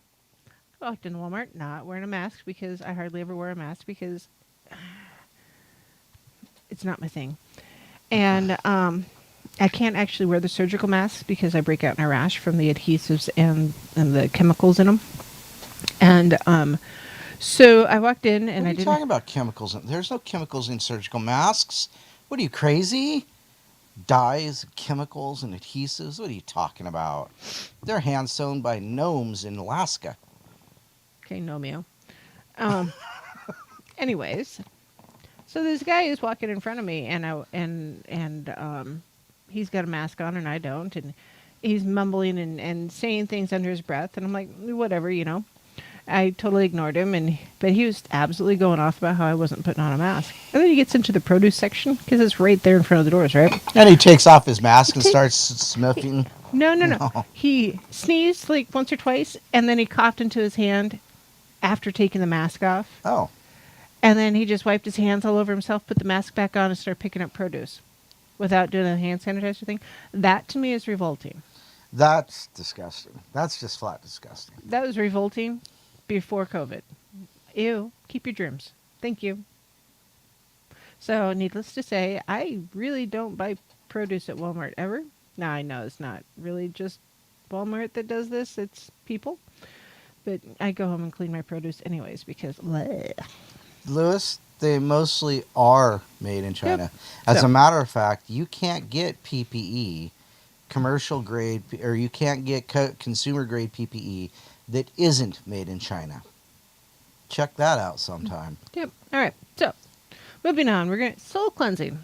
I walked in Walmart not wearing a mask because I hardly ever wear a mask because it's not my thing. And I can't actually wear the surgical masks because I break out in a rash from the adhesives and the chemicals in them. And so I walked in and What are I you didn't. talking about chemicals? There's no chemicals in surgical masks. What are you, crazy? Dyes, chemicals, and adhesives? What are you talking about? They're hand sewn by gnomes in Alaska. Okay, no meow. Anyways, so this guy is walking in front of me, and he's got a mask on, and I don't, and he's mumbling and saying things under his breath, and I'm like, whatever, I totally ignored him, but he was absolutely going off about how I wasn't putting on a mask. And then he gets into the produce section because it's right there in front of the doors, right? And he takes off his mask and starts sniffing. No. He sneezed like once or twice, and then he coughed into his hand after taking the mask off. Oh. And then he just wiped his hands all over himself, put the mask back on, and started picking up produce without doing the hand sanitizer thing. That, to me, is revolting. That's disgusting. That's just flat disgusting. That was revolting before COVID. Ew. Keep your germs. Thank you. So, needless to say, I really don't buy produce at Walmart ever. Now, I know it's not really just Walmart that does this. It's people. But I go home and clean my produce anyways because... bleh. Lewis, they mostly are made in China. Yep. As a matter of fact, you can't get PPE, commercial grade, or you can't get consumer grade PPE that isn't made in China. Check that out sometime. Yep. All right. So, moving on. We're going to... Soul cleansing.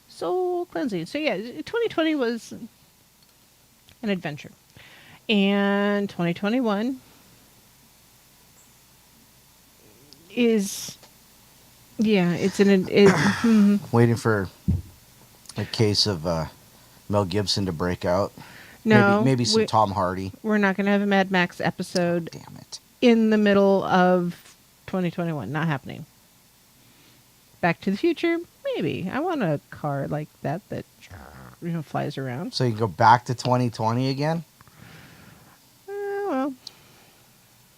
Soul cleansing. So, yeah, 2020 was an adventure. And 2021 is, yeah, it's Waiting for a case of Mel Gibson to break out. no, Maybe some Tom Hardy. we're not going to have a Mad Max episode Damn it. in the middle of 2021. Not happening. Back to the Future, maybe. I want a car like that flies around. So you can go back to 2020 again? Well,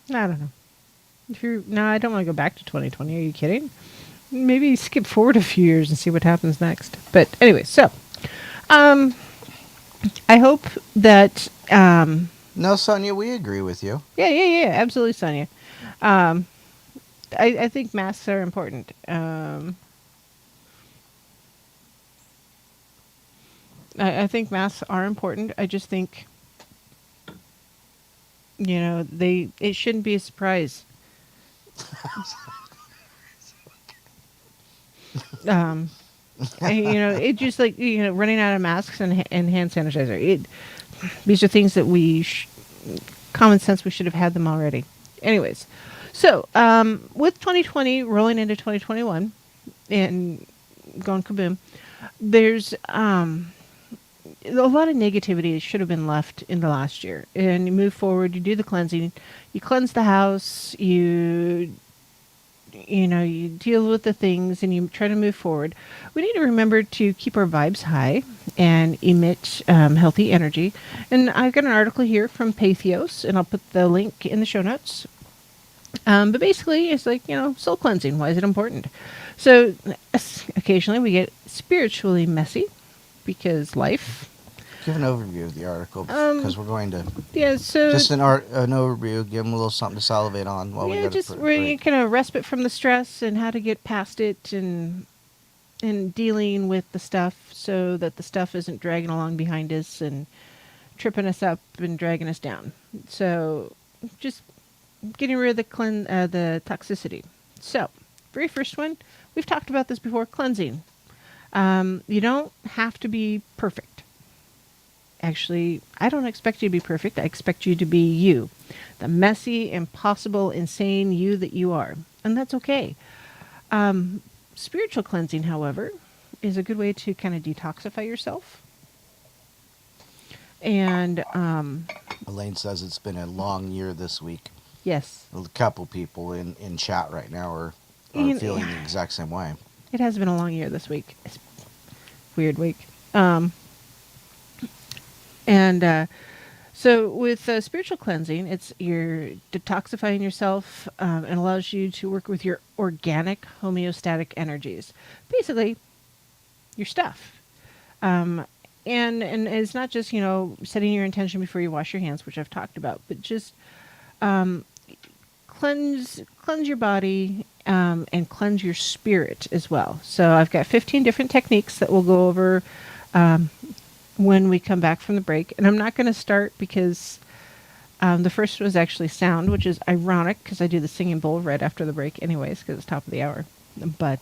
I don't know. No, I don't want to go back to 2020. Are you kidding? Maybe skip forward a few years and see what happens next. But anyway, so I hope that No, Sonia, we agree with you. yeah, absolutely, Sonia. I think masks are important. I think masks are important. I just think, it shouldn't be a surprise. It just like, running out of masks and hand sanitizer. These are things that common sense, we should have had them already. Anyways, so with 2020 rolling into 2021 and going kaboom, there's a lot of negativity that should have been left in the last year. And you move forward, you do the cleansing, you cleanse the house, you deal with the things, and you try to move forward. We need to remember to keep our vibes high and emit healthy energy. And I've got an article here from Pathos, and I'll put the link in the show notes. But basically, it's like, soul cleansing. Why is it important? So occasionally we get spiritually messy because life. Give an overview of the article, because we're going to... Yeah, so... Just an overview, give them a little something to salivate on while we got just really kind of respite from the stress and how to get past it and dealing with the stuff so that the stuff isn't dragging along behind us and tripping us up and dragging us down. So just getting rid of the toxicity. So, very first one, we've talked about this before, cleansing. You don't have to be perfect. Actually, I don't expect you to be perfect. I expect you to be you. The messy, impossible, insane you that you are. And that's okay. Spiritual cleansing, however, is a good way to kind of detoxify yourself. And Elaine says it's been a long year this week. Yes. A couple people in chat right now are feeling the exact same way. It has been a long year this week. It's a weird week. So with spiritual cleansing, you're detoxifying yourself and allows you to work with your organic homeostatic energies. Basically, your stuff. And it's not just, setting your intention before you wash your hands, which I've talked about, but just cleanse your body and cleanse your spirit as well. So I've got 15 different techniques that we'll go over when we come back from the break. And I'm not going to start because the first was actually sound, which is ironic because I do the singing bowl right after the break anyways, because it's top of the hour. But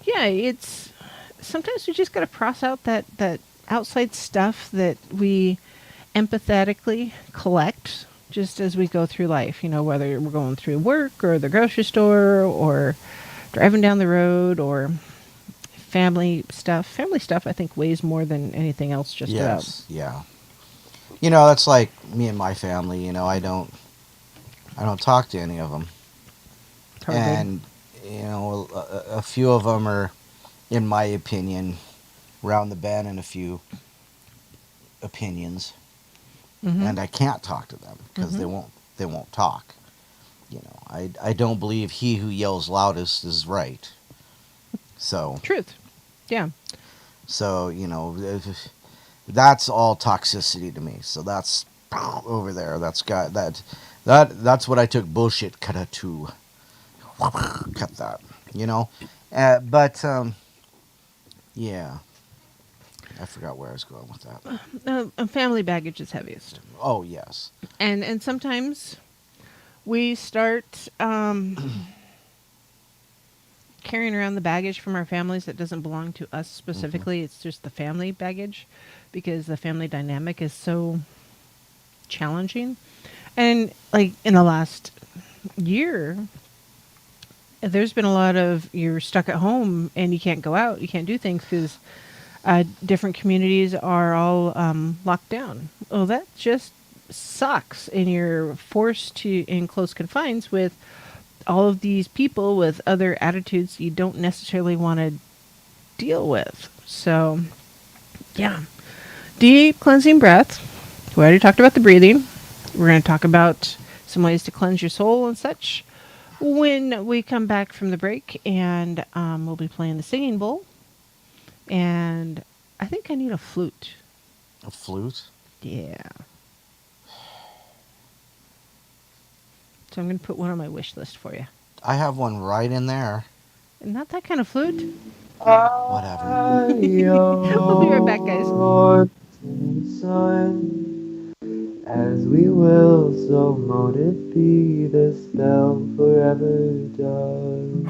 it's sometimes we just got to process out that outside stuff that we empathetically collect just as we go through life, whether we're going through work or the grocery store or driving down the road or family stuff. Family stuff, I think, weighs more than anything else just about. Yes, yeah. That's like me and my family. I don't talk to any of them. Hardly. And, a few of them are, in my opinion, round the bend in a few opinions. Mm-hmm. And I can't talk to them because they won't talk. I don't believe he who yells loudest is right. So Truth. Yeah. So, that's all toxicity to me. So that's over there. That's that's what I took bullshit cut to. Cut that. But yeah. I forgot where I was going with that. Family baggage is heaviest. Oh, yes. And sometimes we start carrying around the baggage from our families that doesn't belong to us specifically. Mm-hmm. It's just the family baggage because the family dynamic is so challenging. And like in the last year, there's been a lot of you're stuck at home and you can't go out, you can't do things because different communities are all locked down. Oh, that just sucks. And you're forced to in close confines with all of these people with other attitudes you don't necessarily want to deal with. So, yeah. Deep cleansing breath. We already talked about the breathing. We're going to talk about some ways to cleanse your soul and such when we come back from the break. And we'll be playing the singing bowl. And I think I need a flute. A flute? Yeah. So I'm going to put one on my wish list for you. I have one right in there. Not that kind of flute. Whatever. We'll be right back, guys. In the sun, as we will, so mote it be, the spell forever done.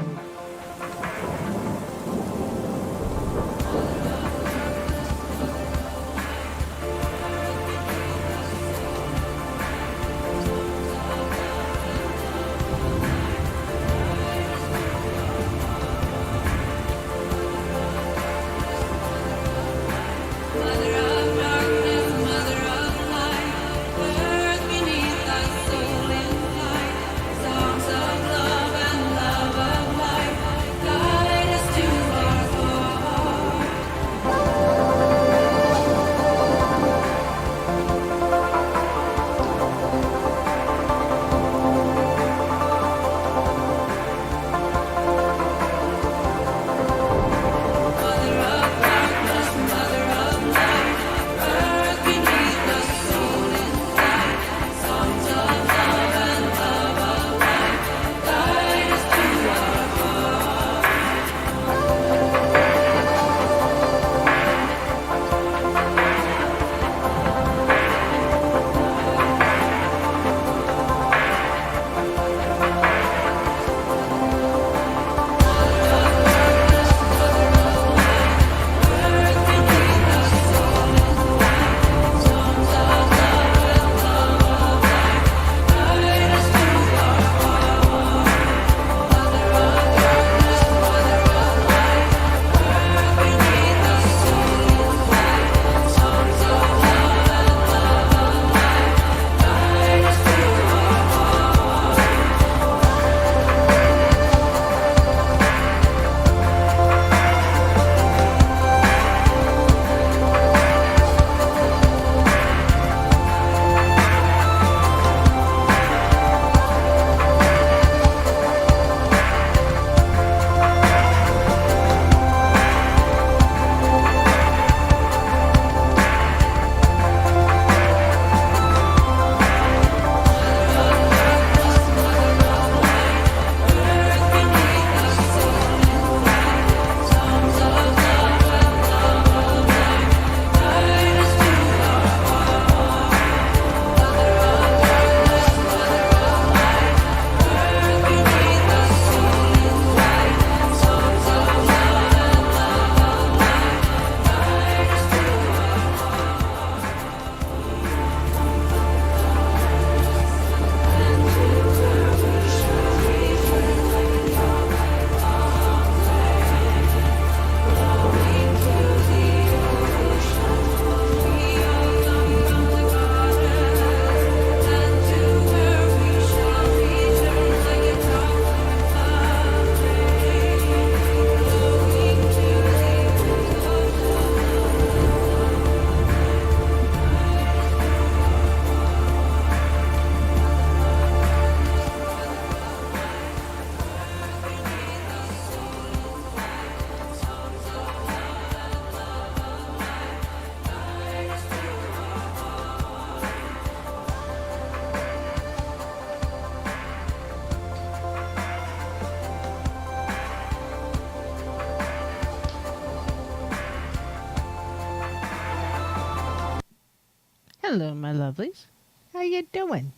Hello, my lovelies. How you doing?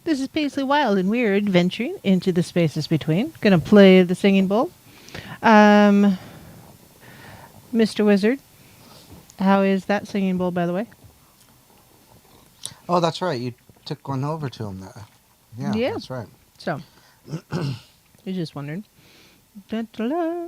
This is Paisley Wild, and we are adventuring into the spaces between. Gonna play the singing bowl. Mr. Wizard, how is that singing bowl, by the way? Oh, that's right. You took one over to him. Yeah, Yeah. that's right. So, you just wondered. Da-da-da.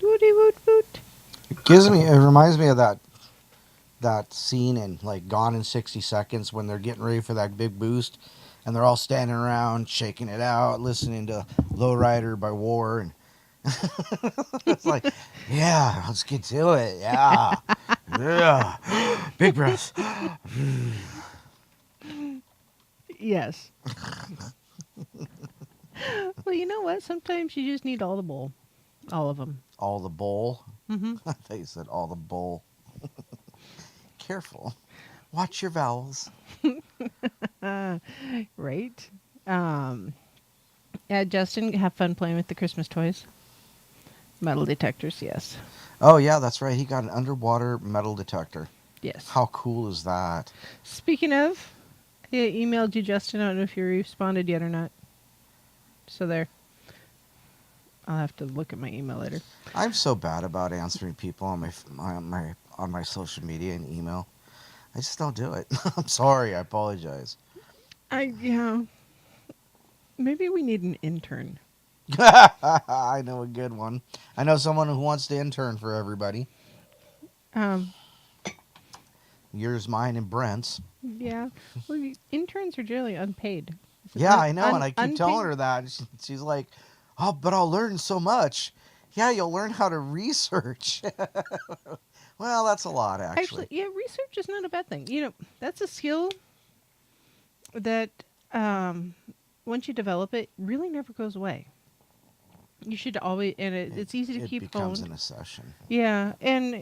Woody woot woot. It reminds me of that scene in like Gone in 60 Seconds when they're getting ready for that big boost, and they're all standing around shaking it out, listening to Lowrider by War, and it's like, yeah, let's get to it. Yeah, yeah, big breath. Yes. Well, you know what? Sometimes you just need all the bowl. All of them. All the bowl. Mm-hmm. I thought you said all the bowl. Careful. Watch your vowels. Right? Yeah, Justin, have fun playing with the Christmas toys. Metal detectors, yes. Oh, yeah, that's right. He got an underwater metal detector. Yes. How cool is that? Speaking of, I emailed you, Justin. I don't know if you responded yet or not. So there. I'll have to look at my email later. I'm so bad about answering people on my social media and email. I just don't do it. I'm sorry. I apologize. Maybe we need an intern. I know a good one. I know someone who wants to intern for everybody. Yours, mine, and Brent's. Yeah. Well, interns are generally unpaid. Yeah, I know, and I keep telling her that. She's like, "Oh, but I'll learn so much." Yeah, you'll learn how to research. Well, that's a lot, actually. Yeah, research is not a bad thing. You know, that's a skill that once you develop it, really never goes away. You should always, and it's easy to keep It becomes honed. in a session. Yeah, and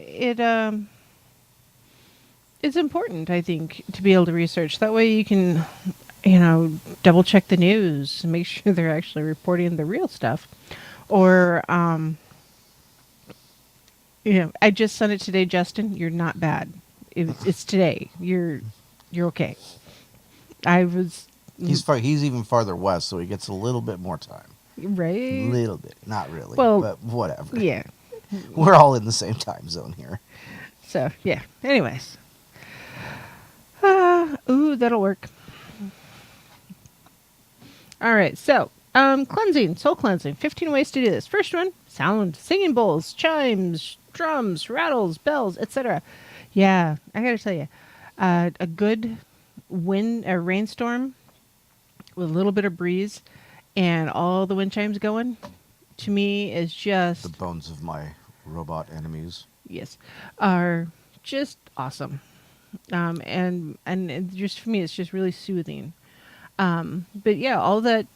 it's important, I think, to be able to research. That way you can, double check the news and make sure they're actually reporting the real stuff. Or, I just sent it today, Justin. You're not bad. It's today. You're okay. I was. He's even farther west, so he gets a little bit more time. Right. A little bit, not really. Well, but whatever. Yeah. We're all in the same time zone here. So yeah. Anyways. Ooh, that'll work. All right. So, cleansing, soul cleansing. 15 ways to do this. First one: sound, singing bowls, chimes, drums, rattles, bells, etc. Yeah, I gotta tell you, a good wind or rainstorm with a little bit of breeze and all the wind chimes going, to me, is just The bones of my robot enemies. yes, are just awesome. And just for me, it's just really soothing. But yeah, all the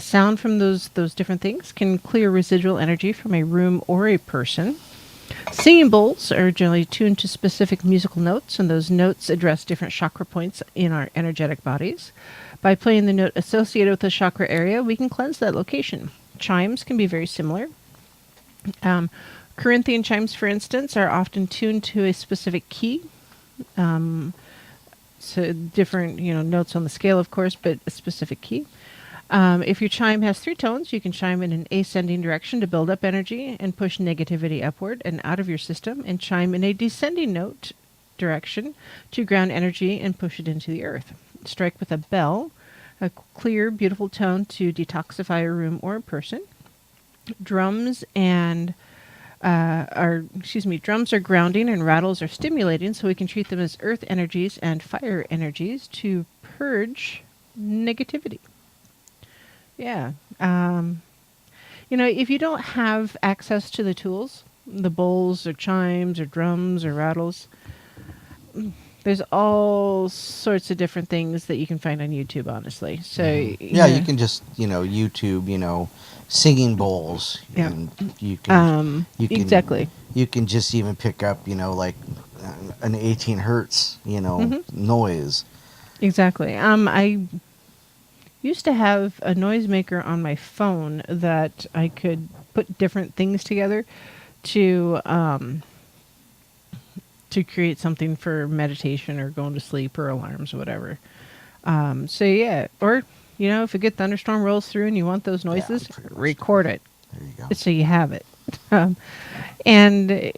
sound from those different things can clear residual energy from a room or a person. Singing bowls are generally tuned to specific musical notes, and those notes address different chakra points in our energetic bodies. By playing the note associated with the chakra area, we can cleanse that location. Chimes can be very similar. Corinthian chimes, for instance, are often tuned to a specific key. So different, notes on the scale, of course, but a specific key. If your chime has 3 tones, you can chime in an ascending direction to build up energy and push negativity upward and out of your system, and chime in a descending note direction to ground energy and push it into the earth. Strike with a bell, a clear, beautiful tone to detoxify a room or a person. Drums are grounding and rattles are stimulating, so we can treat them as earth energies and fire energies to purge negativity. Yeah. If you don't have access to the tools, the bowls or chimes or drums or rattles, there's all sorts of different things that you can find on YouTube, honestly. So Yeah, you can just, YouTube, singing bowls. Yeah. And you can Exactly. you can just even pick up, like an 18 hertz, noise. Exactly. I used to have a noisemaker on my phone that I could put different things together to create something for meditation or going to sleep or alarms or whatever. So yeah, or if a good thunderstorm rolls through and you want those noises, pretty much record it There you go. so you have it. And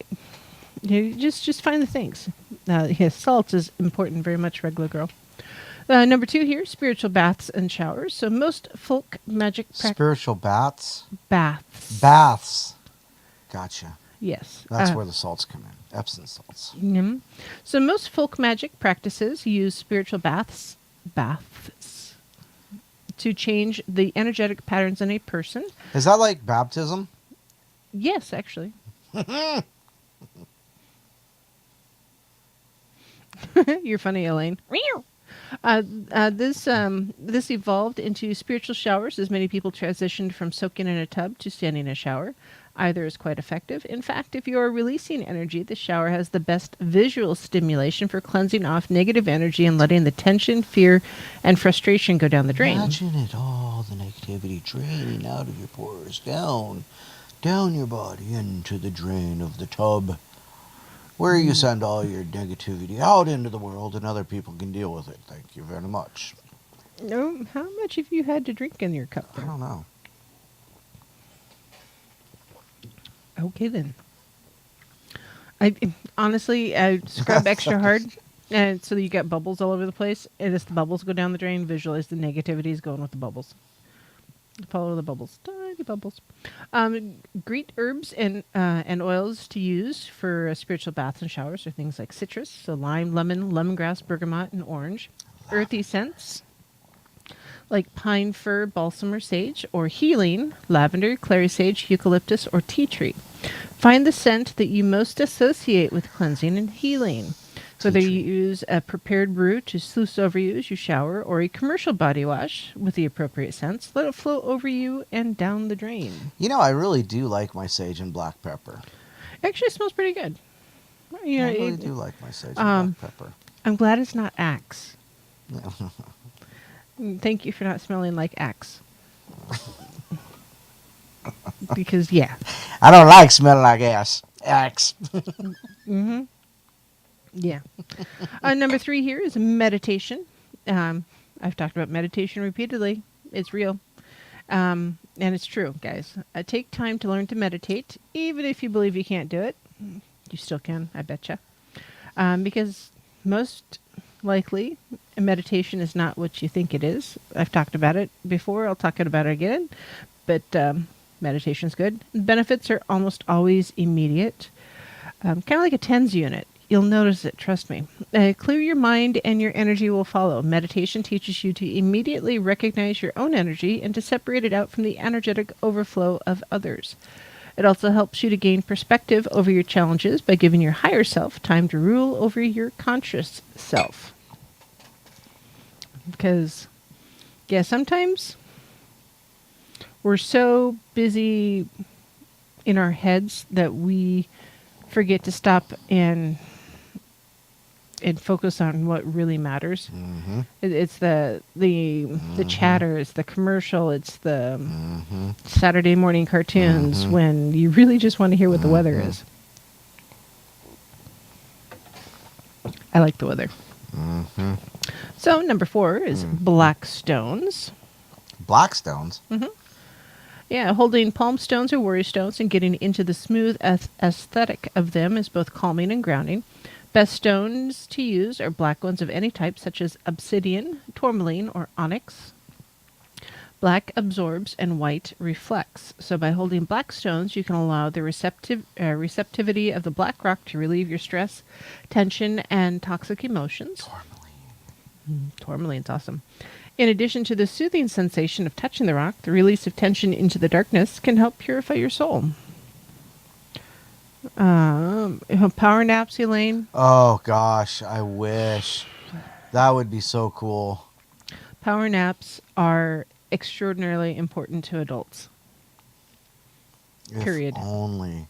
just find the things. Yes, salt is important very much, regular girl. Number 2 here, spiritual baths and showers. So most folk magic Spiritual baths? baths. Baths. Gotcha. Yes. That's where the salts come in. Epsom salts. So most folk magic practices use spiritual baths to change the energetic patterns in a person. Is that like baptism? Yes, actually. You're funny, Elaine. This evolved into spiritual showers as many people transitioned from soaking in a tub to standing in a shower. Either is quite effective. In fact, if you are releasing energy, the shower has the best visual stimulation for cleansing off negative energy and letting the tension, fear, and frustration go down the drain. Imagine it all, the negativity draining out of your pores, down your body into the drain of the tub, where you send all your negativity out into the world and other people can deal with it. Thank you very much. No, how much have you had to drink in your cup? I don't know. Okay, then. I honestly scrub extra hard, and so that you got bubbles all over the place. And as the bubbles go down the drain, visualize the negativity is going with the bubbles. Follow the bubbles, tiny bubbles. Great herbs and oils to use for spiritual baths and showers are things like citrus, so lime, lemon, lemongrass, bergamot, and orange. Earthy scents like pine, fir, balsam, or sage, or healing, lavender, clary sage, eucalyptus, or tea tree. Find the scent that you most associate with cleansing and healing. Whether you use a prepared brew to sluice over you as you shower, or a commercial body wash with the appropriate scents, let it flow over you and down the drain. I really do like my sage and black pepper. Actually, it smells pretty good. I really do like my sage and black pepper. I'm glad it's not Axe. Thank you for not smelling like Axe. Because, yeah. I don't like smelling like ass. Axe. Mm-hmm. Yeah. Number 3 here is meditation. I've talked about meditation repeatedly. It's real. And it's true, guys. Take time to learn to meditate. Even if you believe you can't do it, you still can, I betcha. Because most likely, meditation is not what you think it is. I've talked about it before. I'll talk about it again. But meditation's good. Benefits are almost always immediate. Kind of like a TENS unit. You'll notice it, trust me. Clear your mind and your energy will follow. Meditation teaches you to immediately recognize your own energy and to separate it out from the energetic overflow of others. It also helps you to gain perspective over your challenges by giving your higher self time to rule over your conscious self. Because, yeah, sometimes we're so busy in our heads that we forget to stop and focus on what really matters. Mm-hmm. It's the chatter, it's the commercial, it's the Saturday morning cartoons when you really just want to hear what the weather is. I like the weather. Mm-hmm. So number 4 is black stones. Black stones? Mm-hmm. Yeah, holding palm stones or worry stones and getting into the smooth aesthetic of them is both calming and grounding. Best stones to use are black ones of any type, such as obsidian, tourmaline, or onyx. Black absorbs and white reflects. So by holding black stones, you can allow the receptivity of the black rock to relieve your stress, tension, and toxic emotions. Tourmaline's awesome. In addition to the soothing sensation of touching the rock, the release of tension into the darkness can help purify your soul. Power naps, Elaine. Oh, gosh, I wish. That would be so cool. Power naps are extraordinarily important to adults. Period. If only.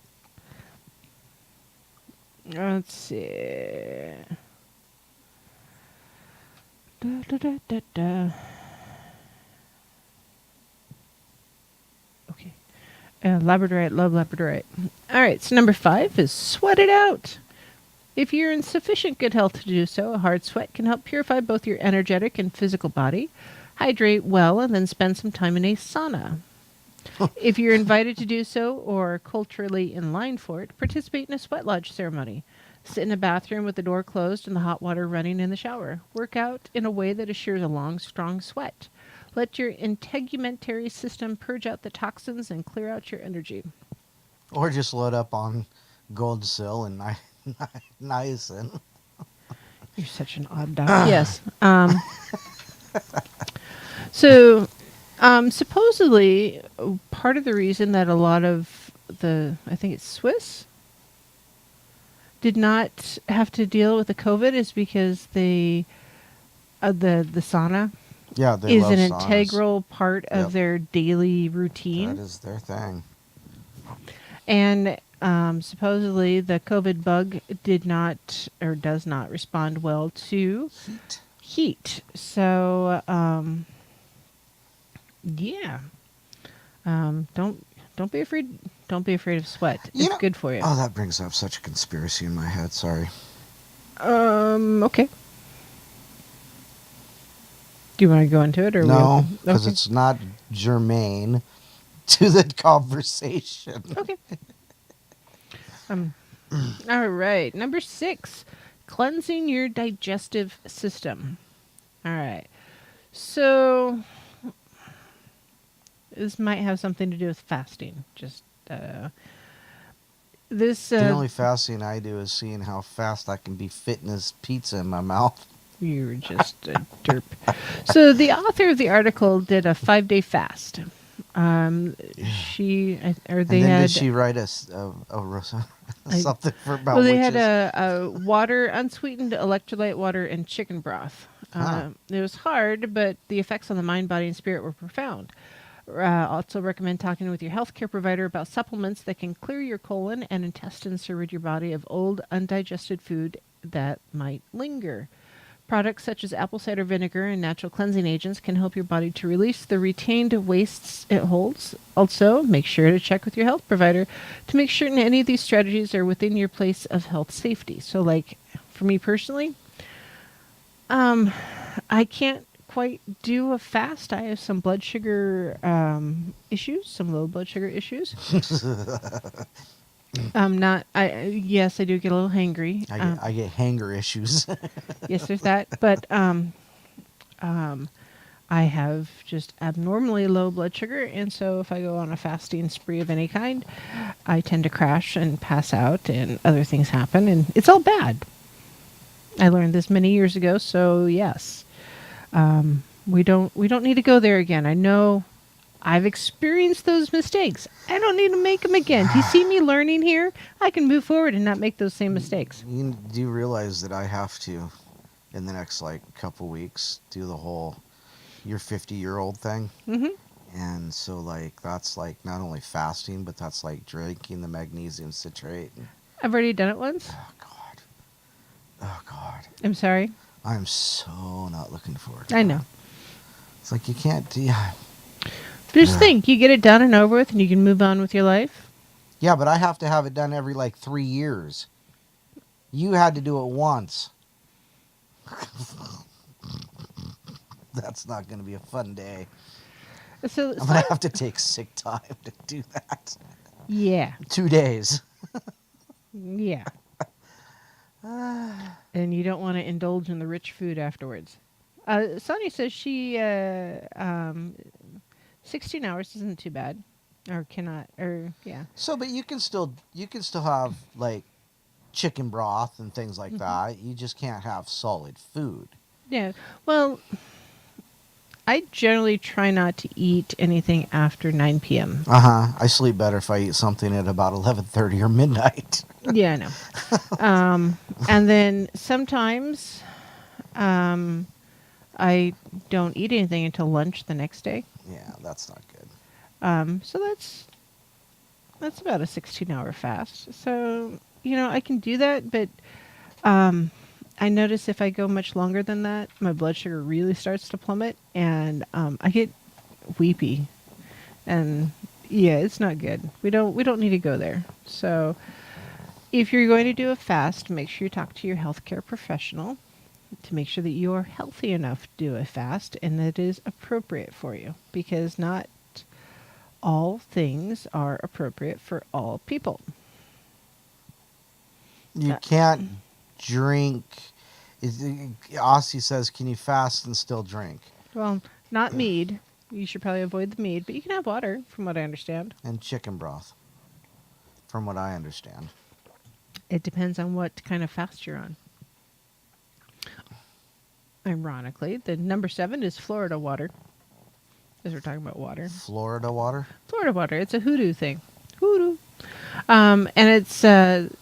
Let's see. Da, da, da, da, da. Okay. Labradorite, love labradorite. All right, so number 5 is sweat it out. If you're in sufficient good health to do so, a hard sweat can help purify both your energetic and physical body. Hydrate well and then spend some time in a sauna. If you're invited to do so or culturally in line for it, participate in a sweat lodge ceremony. Sit in a bathroom with the door closed and the hot water running in the shower. Work out in a way that assures a long, strong sweat. Let your integumentary system purge out the toxins and clear out your energy. Or just load up on Gold Sill and niacin. You're such an odd dog. Yes. So, supposedly, part of the reason that a lot of I think it's Swiss, did not have to deal with the COVID is because the sauna Yeah, they is love an saunas. integral part of Yep. their daily routine. That is their thing. And supposedly the COVID bug did not or does not respond well to heat. So, yeah. Don't be afraid. Don't be afraid of sweat. It's good for you. Oh, that brings up such a conspiracy in my head. Sorry. Okay. Do you want to go into it or No, because it's not germane to the conversation. Okay. All right. Number 6, cleansing your digestive system. All right. So this might have something to do with fasting. Just this. The only fasting I do is seeing how fast I can be fitting this pizza in my mouth. You're just a derp. So the author of the article did a 5-day fast. She or they and then had. did she write us something for about? Well, they witches? had a water, unsweetened electrolyte water, and chicken broth. It was hard, but the effects on the mind, body, and spirit were profound. Also recommend talking with your healthcare provider about supplements that can clear your colon and intestines to rid your body of old, undigested food that might linger. Products such as apple cider vinegar and natural cleansing agents can help your body to release the retained wastes it holds. Also, make sure to check with your health provider to make certain any of these strategies are within your place of health safety. So, like, for me personally, I can't quite do a fast. I have some blood sugar issues, some low blood sugar issues. Yes, I do get a little hangry. I get hanger issues. Yes, there's that. But I have just abnormally low blood sugar, and so if I go on a fasting spree of any kind, I tend to crash and pass out, and other things happen, and it's all bad. I learned this many years ago, so yes, we don't need to go there again. I know I've experienced those mistakes. I don't need to make them again. Do you see me learning here? I can move forward and not make those same mistakes. Do you realize that I have to, in the next couple weeks, do the whole "you're 50-year-old" thing? Mm-hmm. And so that's not only fasting, but that's drinking the magnesium citrate. I've already done it once. Oh God. I'm sorry. I'm so not looking forward to I it. know. It's you can't do. Just think, you get it done and over with, and you can move on with your life. Yeah, but I have to have it done every 3 years. You had to do it once. That's not going to be a fun day. So I'm going to have to take sick time to do that. Yeah. 2 days. Yeah. And you don't want to indulge in the rich food afterwards. Sonia says she 16 hours isn't too bad, or cannot, or yeah. So, but you can still have chicken broth and things like that. You just can't have solid food. Yeah. Well, I generally try not to eat anything after 9 p.m. I sleep better if I eat something at about 11:30 or midnight. Yeah, I know. And then sometimes I don't eat anything until lunch the next day. Yeah, that's not good. So That's about a 16-hour fast. So, I can do that, but I notice if I go much longer than that, my blood sugar really starts to plummet, and I get weepy, and yeah, it's not good. We don't need to go there. So, if you're going to do a fast, make sure you talk to your healthcare professional to make sure that you are healthy enough to do a fast and that it is appropriate for you, because not all things are appropriate for all people. You can't drink. Aussie says, can you fast and still drink? Well, not mead. You should probably avoid the mead, but you can have water, from what I understand. And chicken broth, from what I understand. It depends on what kind of fast you're on. Ironically, the number 7 is Florida water, as we're talking about water. Florida water? Florida water. It's a hoodoo thing. Hoodoo. And it's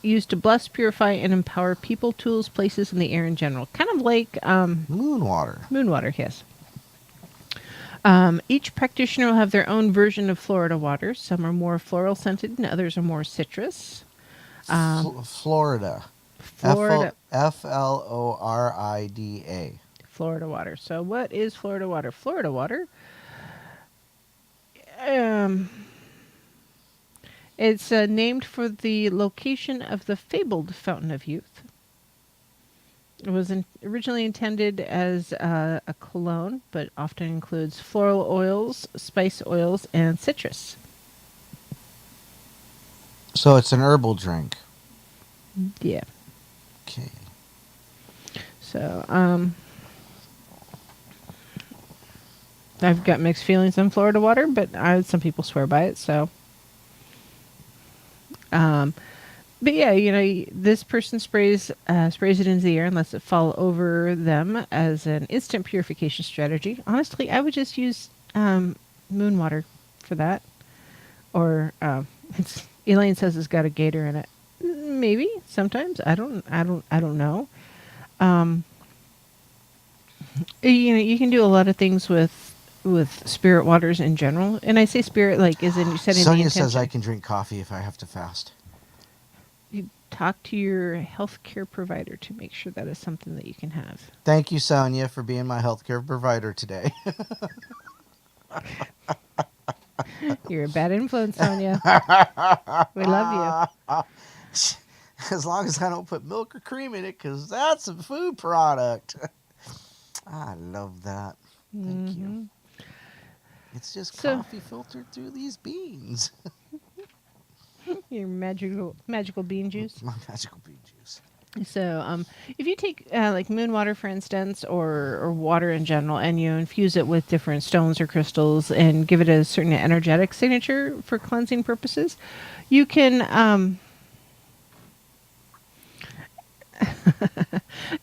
used to bless, purify, and empower people, tools, places, and the air in general. Kind of like... moon water. Moon water, yes. Each practitioner will have their own version of Florida water. Some are more floral scented and others are more citrus. Florida. Florida. Florida. Florida water. So what is Florida water? Florida water... it's named for the location of the fabled Fountain of Youth. It was originally intended as a cologne, but often includes floral oils, spice oils, and citrus. So it's an herbal drink. Yeah. Okay. So, I've got mixed feelings on Florida water, but some people swear by it, so... but yeah, this person sprays it into the air and lets it fall over them as an instant purification strategy. Honestly, I would just use moon water for that. Or Elaine says it's got a gator in it. Maybe sometimes I don't know. You can do a lot of things with spirit waters in general, and I say spirit like as in you setting the intention. Sonia says I can drink coffee if I have to fast. You talk to your healthcare provider to make sure that is something that you can have. Thank you, Sonia, for being my healthcare provider today. You're a bad influence, Sonia. We love you. As long as I don't put milk or cream in it, because that's a food product. I love that. Thank you. It's just coffee filtered through these beans. Your magical bean juice. My magical bean juice. So, if you take like moon water, for instance, or water in general, and you infuse it with different stones or crystals and give it a certain energetic signature for cleansing purposes, you can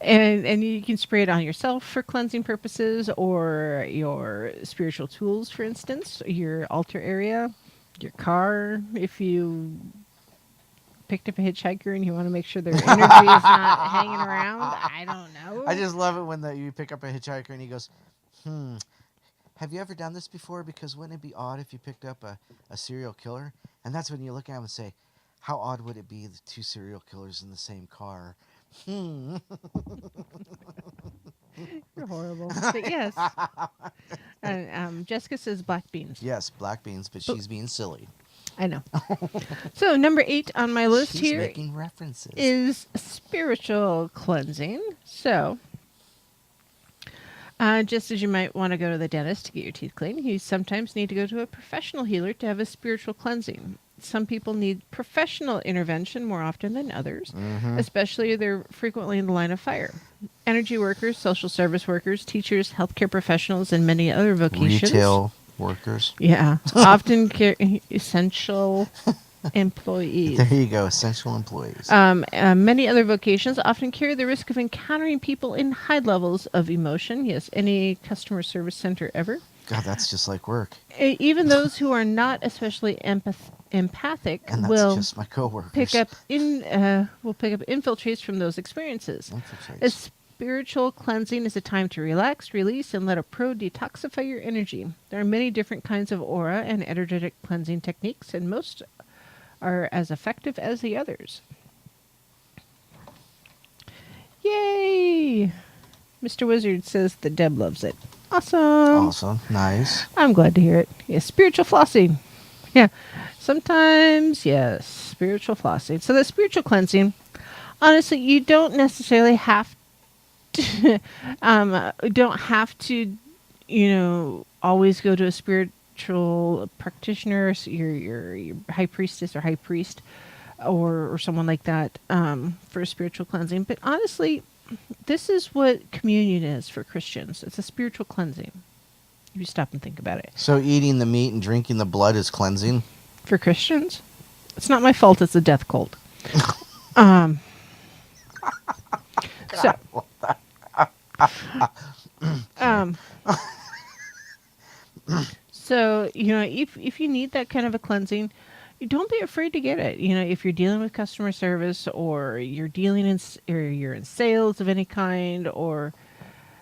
and you can spray it on yourself for cleansing purposes, or your spiritual tools, for instance, your altar area, your car. If you picked up a hitchhiker and you want to make sure their energy is not hanging around, I don't know. I just love it when you pick up a hitchhiker and he goes, have you ever done this before? Because wouldn't it be odd if you picked up a serial killer? And that's when you look at him and say, how odd would it be the 2 serial killers in the same car? You're horrible. But yes. Jessica says black beans. Yes, black beans, but she's being silly. I know. So number 8 on my list she's here making references. Is spiritual cleansing. So just as you might want to go to the dentist to get your teeth cleaned, you sometimes need to go to a professional healer to have a spiritual cleansing. Some people need professional intervention more often than others, especially if they're frequently in the line of fire. Energy workers, social service workers, teachers, healthcare professionals, and many other vocations. Retail workers. Yeah. Often essential employees. There you go, essential employees. Many other vocations often carry the risk of encountering people in high levels of emotion. Yes, any customer service center ever. God, that's just like work. Even those who are not especially empathic and that's will just my coworkers. pick up infiltrates from those experiences. A spiritual cleansing is a time to relax, release, and let a pro detoxify your energy. There are many different kinds of aura and energetic cleansing techniques, and most are as effective as the others. Yay! Mr. Wizard says that Deb loves it. Awesome. Awesome. Nice. I'm glad to hear it. Yeah, spiritual flossing. Yeah. Sometimes, yes, spiritual flossing. So the spiritual cleansing, honestly, you don't necessarily have to, don't have to, always go to a spiritual practitioner, so your high priestess or high priest, or someone like that, for spiritual cleansing. But honestly, this is what communion is for Christians. It's a spiritual cleansing. If you stop and think about it. So eating the meat and drinking the blood is cleansing? For Christians? It's not my fault it's a death cult. Um, so, so, if you need that kind of a cleansing, don't be afraid to get it. If you're dealing with customer service, or you're or you're in sales of any kind, or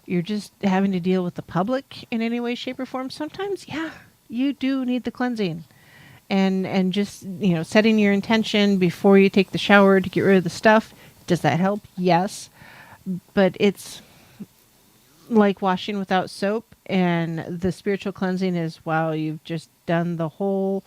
you're just having to deal with the public in any way, shape, or form, sometimes, yeah, you do need the cleansing. And just, setting your intention before you take the shower to get rid of the stuff. Does that help? Yes. But it's like washing without soap, and the spiritual cleansing is, wow, you've just done the whole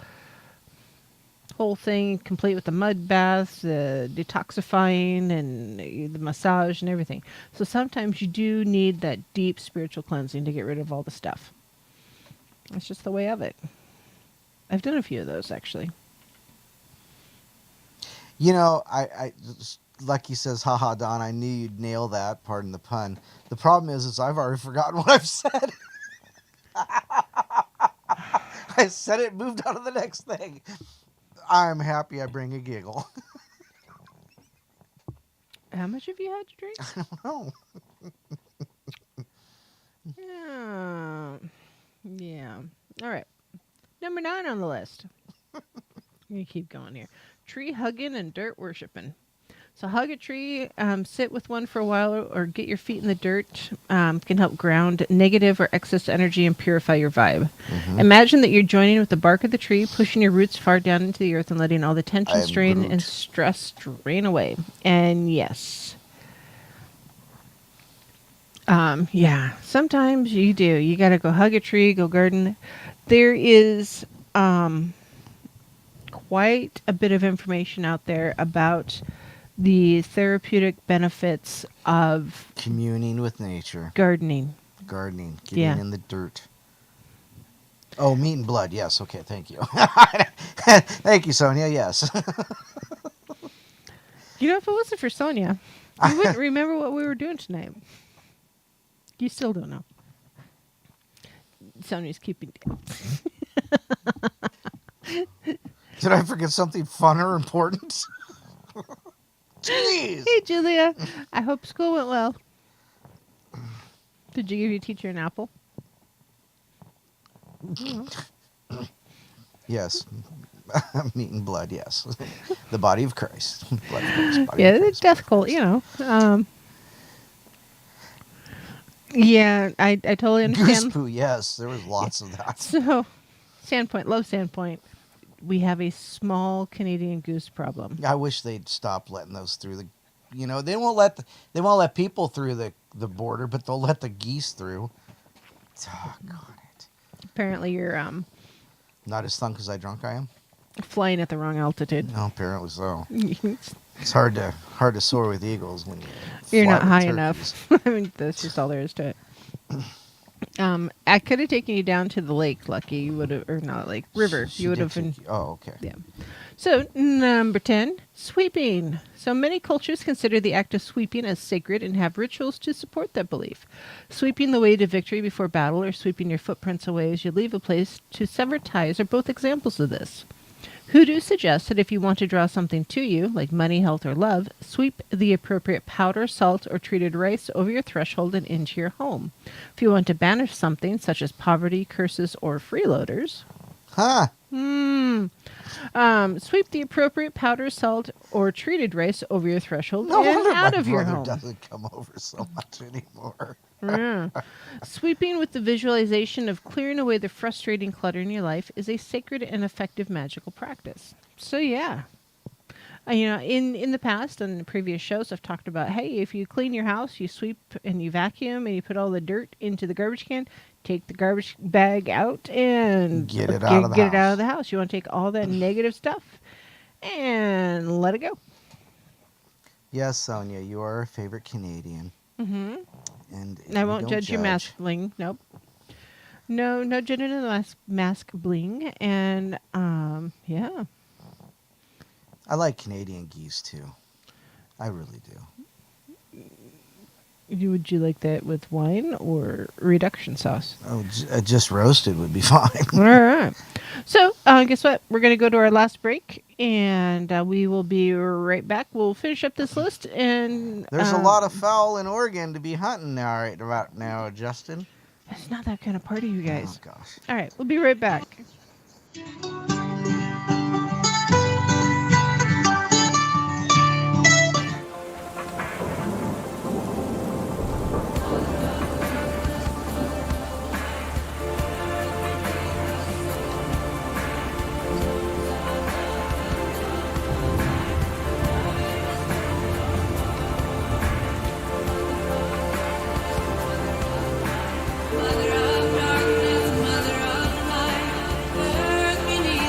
thing, complete with the mud bath, the detoxifying, and the massage and everything. So sometimes you do need that deep spiritual cleansing to get rid of all the stuff. It's just the way of it. I've done a few of those, actually. I Lucky says, haha, Don, I knew you'd nail that, pardon the pun. The problem is I've already forgotten what I've said. I said it, moved on to the next thing. I'm happy I bring a giggle. How much have you had to drink? I don't Yeah. know. Yeah. All right. Number 9 on the list. You keep going here. Tree hugging and dirt worshiping. So hug a tree, sit with one for a while, or get your feet in the dirt. Can help ground negative or excess energy and purify your vibe. Mm-hmm. Imagine that you're joining with the bark of the tree, pushing your roots far down into the earth and letting all the tension, strain, and stress drain away. And yes. Yeah, sometimes you do. You got to go hug a tree, go garden. There is quite a bit of information out there about the therapeutic benefits of communing with nature. Gardening. Getting in the dirt. Oh, meat and blood. Yes. Okay. Thank you. Thank you, Sonia. Yes. If it wasn't for Sonia, you wouldn't remember what we were doing tonight. You still don't know. Sonia's keeping down. Did I forget something fun or important? Jeez. Hey, Julia. I hope school went well. Did you give your teacher an apple? Yes. Meat and blood, yes. The body of Christ. Blood of Christ, the death cult, Yeah, I totally understand. Goose poo, yes. There was lots of that. So, Sandpoint, love Sandpoint. We have a small Canadian goose problem. I wish they'd stop letting those through the. They won't let people through the border, but they'll let the geese through. Oh, God, it. Apparently, you're not as fun as I am. Flying at the wrong altitude. No, apparently so. It's hard to soar with eagles when you're not high enough. I mean, that's just all there is to it. I could have taken you down to the lake, Lucky. You would have, or not lake, river. You would have been. Oh, okay. Yeah. So, number 10, sweeping. So, many cultures consider the act of sweeping as sacred and have rituals to support that belief. Sweeping the way to victory before battle or sweeping your footprints away as you leave a place to sever ties are both examples of this. Hoodoo suggests that if you want to draw something to you, like money, health, or love, sweep the appropriate powder, salt, or treated rice over your threshold and into your home. If you want to banish something, such as poverty, curses, or freeloaders... sweep the appropriate powder, salt, or treated rice over your threshold and out of your home. Doesn't come over so much anymore. Yeah. Sweeping with the visualization of clearing away the frustrating clutter in your life is a sacred and effective magical practice. So yeah. In the past, on the previous shows, I've talked about, hey, if you clean your house, you sweep and you vacuum and you put all the dirt into the garbage can, take the garbage bag out and Get it out of the get it out house. of the house. You want to take all that negative stuff and let it go. Yes, Sonia, you are our favorite Canadian. Mm-hmm. And I we won't don't judge your mask bling. Nope. No judging the mask bling. And yeah. I like Canadian geese too. I really do. Would you like that with wine or reduction sauce? Oh, just roasted would be fine. All right. So, guess what? We're going to go to our last break, and we will be right back. We'll finish up this list, and There's a lot of fowl in Oregon to be hunting now, right about now, Justin. It's not that kind of party, you guys. Oh gosh. All right, we'll be right back. Mother of darkness, mother of light, earth beneath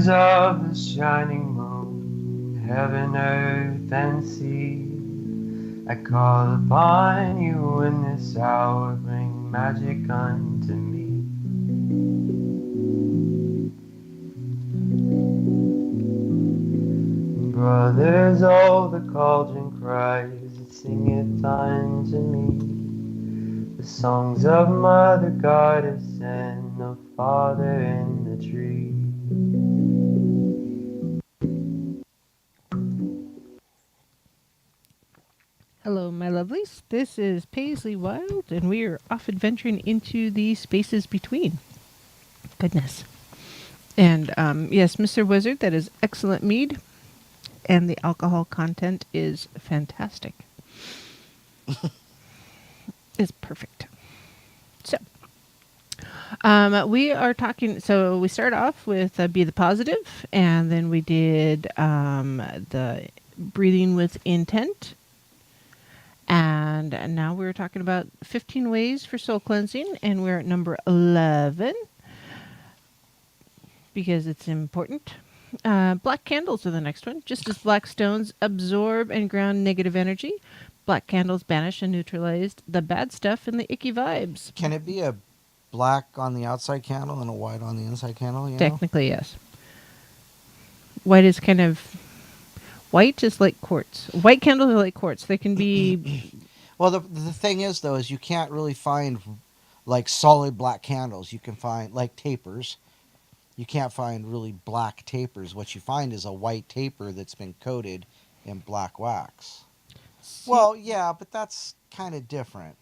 Brothers of the shining moon, heaven, earth, and sea, I call upon you in this hour, bring magic unto me. Brothers, oh, the cauldron cries, it singeth unto me the songs of Mother Goddess and of Father in the tree. Hello, my lovelies. This is Paisley Wild, and we are off adventuring into the spaces between. Goodness. And yes, Mr. Wizard, that is excellent mead, and the alcohol content is fantastic. It's perfect. So, we are talking. So we start off with Be the Positive, and then we did the breathing with intent. And now we're talking about 15 ways for soul cleansing, and we're at number 11 because it's important. Black candles are the next one. Just as black stones absorb and ground negative energy, black candles banish and neutralize the bad stuff and the icky vibes. Can it be a black on the outside candle and a white on the inside candle? You know? Technically, yes. White is kind of... White is like quartz. White candles are like quartz. They can be... Well, the thing is, though, is you can't really find, like, solid black candles. You can find, like, tapers. You can't find really black tapers. What you find is a white taper that's been coated in black wax. Well, yeah, but that's kind of different.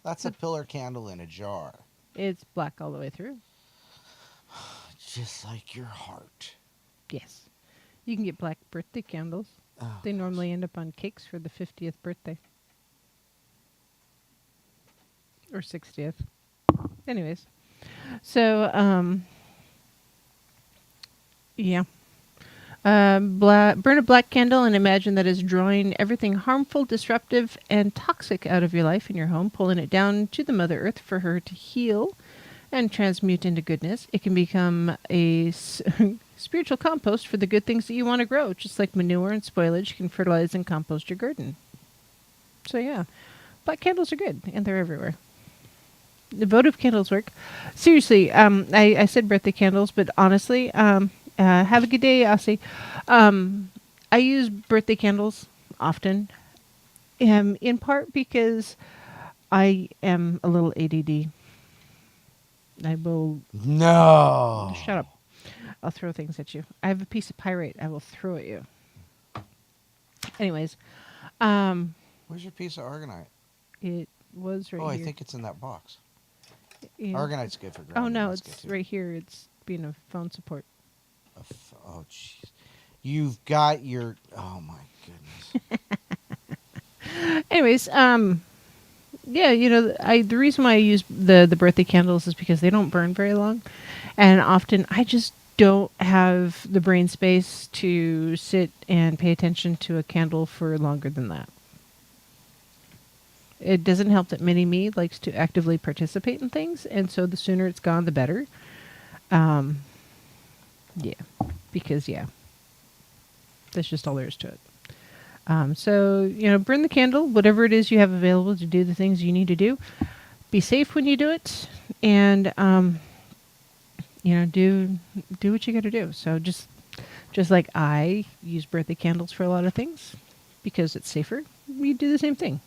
That's a pillar candle in a jar. It's black all the way through. Just like your heart. Yes. You can get black birthday candles. Oh, They normally end up on cakes for the 50th birthday. Or 60th. Anyways. So, yeah. Burn a black candle and imagine that is drawing everything harmful, disruptive, and toxic out of your life and your home, pulling it down to the Mother Earth for her to heal and transmute into goodness. It can become a spiritual compost for the good things that you want to grow, just like manure and spoilage can fertilize and compost your garden. So yeah, black candles are good, and they're everywhere. The votive candles work. Seriously, I said birthday candles, but honestly, have a good day, Aussie. I use birthday candles often, in part because I am a little ADD. I will... No. Shut up. I'll throw things at you. I have a piece of pyrite I will throw at you. Anyways. Where's your piece of argonite? It was right here. Oh, I think it's in that box. Yeah. Argonite's good for grounding. Oh, no, That's it's good too. right here. It's being a phone support. Oh, jeez. You've got your... Oh, my goodness. Anyways, yeah, you know, the reason why I use the birthday candles is because they don't burn very long. And often I just don't have the brain space to sit and pay attention to a candle for longer than that. It doesn't help that mini-me likes to actively participate in things, and so the sooner it's gone, the better. Yeah, because, yeah, that's just all there is to it. So, you know, burn the candle, whatever it is you have available to do the things you need to do. Be safe when you do it, and, you know, do what you got to do. So just like I use birthday candles for a lot of things because it's safer, we do the same thing.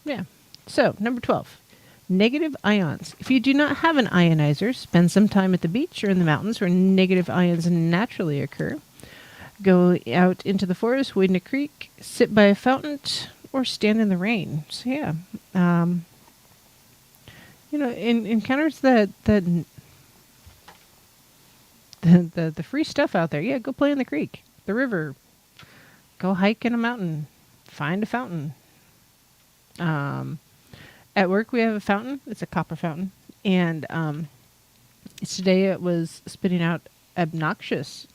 Yeah. So, number 12. Negative ions. If you do not have an ionizer, spend some time at the beach or in the mountains where negative ions naturally occur. Go out into the forest, wade in a creek, sit by a fountain, or stand in the rain. So yeah, you know, encounters the free stuff out there. Yeah, go play in the creek, the river, go hike in a mountain, find a fountain. At work we have a fountain. It's a copper fountain, and today it was spitting out obnoxious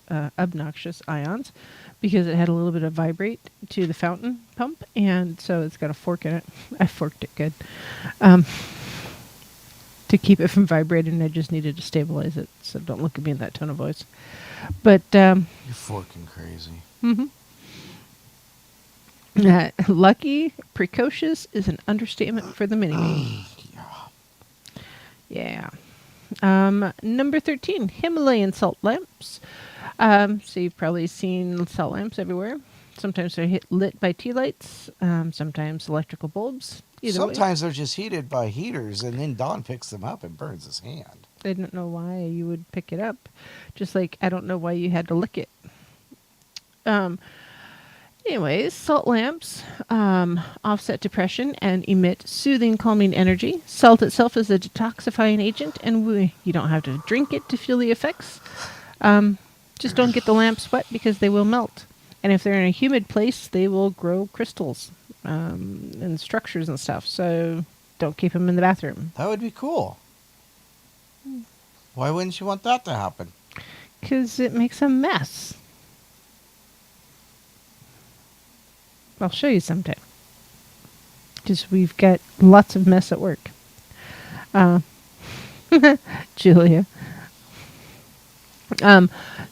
ions because it had a little bit of vibrate to the fountain pump, and so it's got a fork in it. I forked it good to keep it from vibrating. I just needed to stabilize it. So don't look at me in that tone of voice. But You're forking crazy. lucky, precocious is an understatement for the mini-me. Yeah. Number 13, Himalayan salt lamps. So you've probably seen salt lamps everywhere. Sometimes they're lit by tea lights, sometimes electrical bulbs. Either way. Sometimes they're just heated by heaters, and then Don picks them up and burns his hand. I don't know why you would pick it up. Just like I don't know why you had to lick it. Anyways, salt lamps offset depression and emit soothing, calming energy. Salt itself is a detoxifying agent, and you don't have to drink it to feel the effects. Just don't get the lamps wet because they will melt. And if they're in a humid place, they will grow crystals and structures and stuff. So don't keep them in the bathroom. That would be cool. Why wouldn't you want that to happen? Because it makes a mess. I'll show you sometime. Because we've got lots of mess at work. Julia.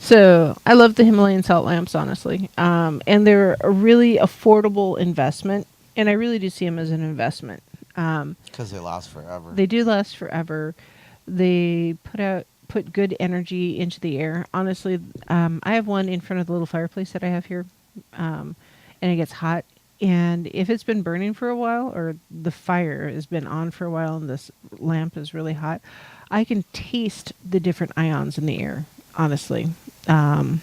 So I love the Himalayan salt lamps, honestly. And they're a really affordable investment. And I really do see them as an investment. Because they last forever. They do last forever. They put good energy into the air. Honestly, I have one in front of the little fireplace that I have here. And it gets hot. And if it's been burning for a while, or the fire has been on for a while and this lamp is really hot, I can taste the different ions in the air, honestly. And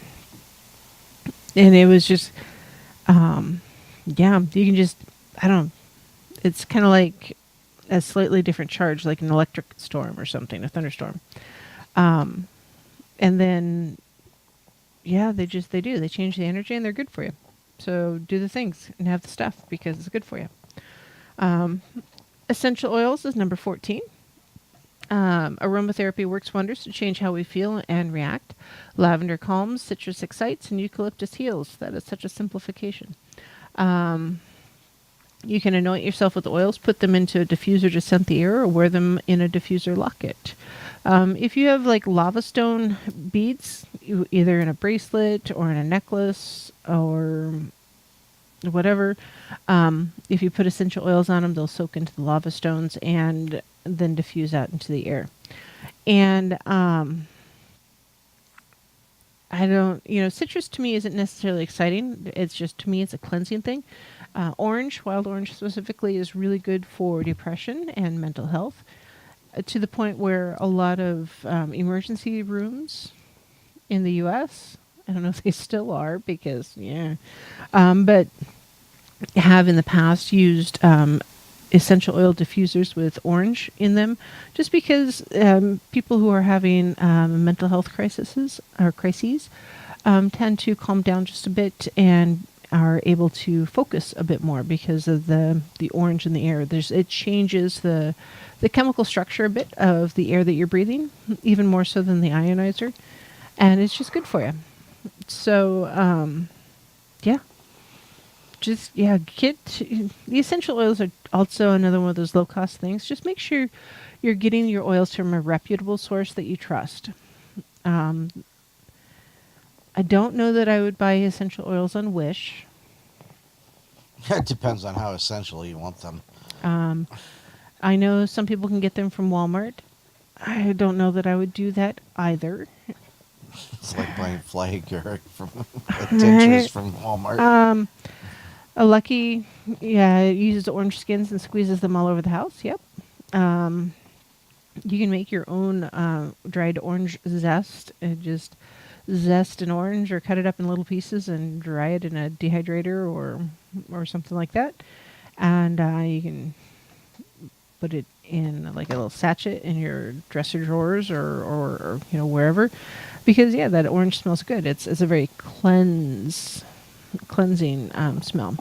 it was just, yeah, you can just, I don't know, it's kind of like a slightly different charge, like an electric storm or something, a thunderstorm. And then, yeah, they do. They change the energy and they're good for you. So do the things and have the stuff because it's good for you. Essential oils is number 14. Aromatherapy works wonders to change how we feel and react. Lavender calms, citrus excites, and eucalyptus heals. That is such a simplification. You can anoint yourself with oils, put them into a diffuser to scent the air, or wear them in a diffuser locket. If you have like lava stone beads, either in a bracelet or in a necklace or whatever, if you put essential oils on them, they'll soak into the lava stones and then diffuse out into the air. And citrus to me isn't necessarily exciting. It's just, to me, it's a cleansing thing. Orange, wild orange specifically, is really good for depression and mental health. To the point where a lot of emergency rooms in the U.S., I don't know if they still are because, but have in the past used essential oil diffusers with orange in them, just because people who are having mental health crises tend to calm down just a bit and are able to focus a bit more because of the orange in the air. It changes the chemical structure a bit of the air that you're breathing, even more so than the ionizer, and it's just good for you. So, get the essential oils are also another one of those low-cost things. Just make sure you're getting your oils from a reputable source that you trust. I don't know that I would buy essential oils on Wish. It depends on how essential you want them. I know some people can get them from Walmart. I don't know that I would do that either. It's like buying Flagger from tinctures from Walmart. A Lucky, it uses orange skins and squeezes them all over the house. Yep. You can make your own dried orange zest. Just zest an orange or cut it up in little pieces and dry it in a dehydrator or something like that. And you can put it in like a little sachet in your dresser drawers or wherever, because that orange smells good. It's a very cleansing smell.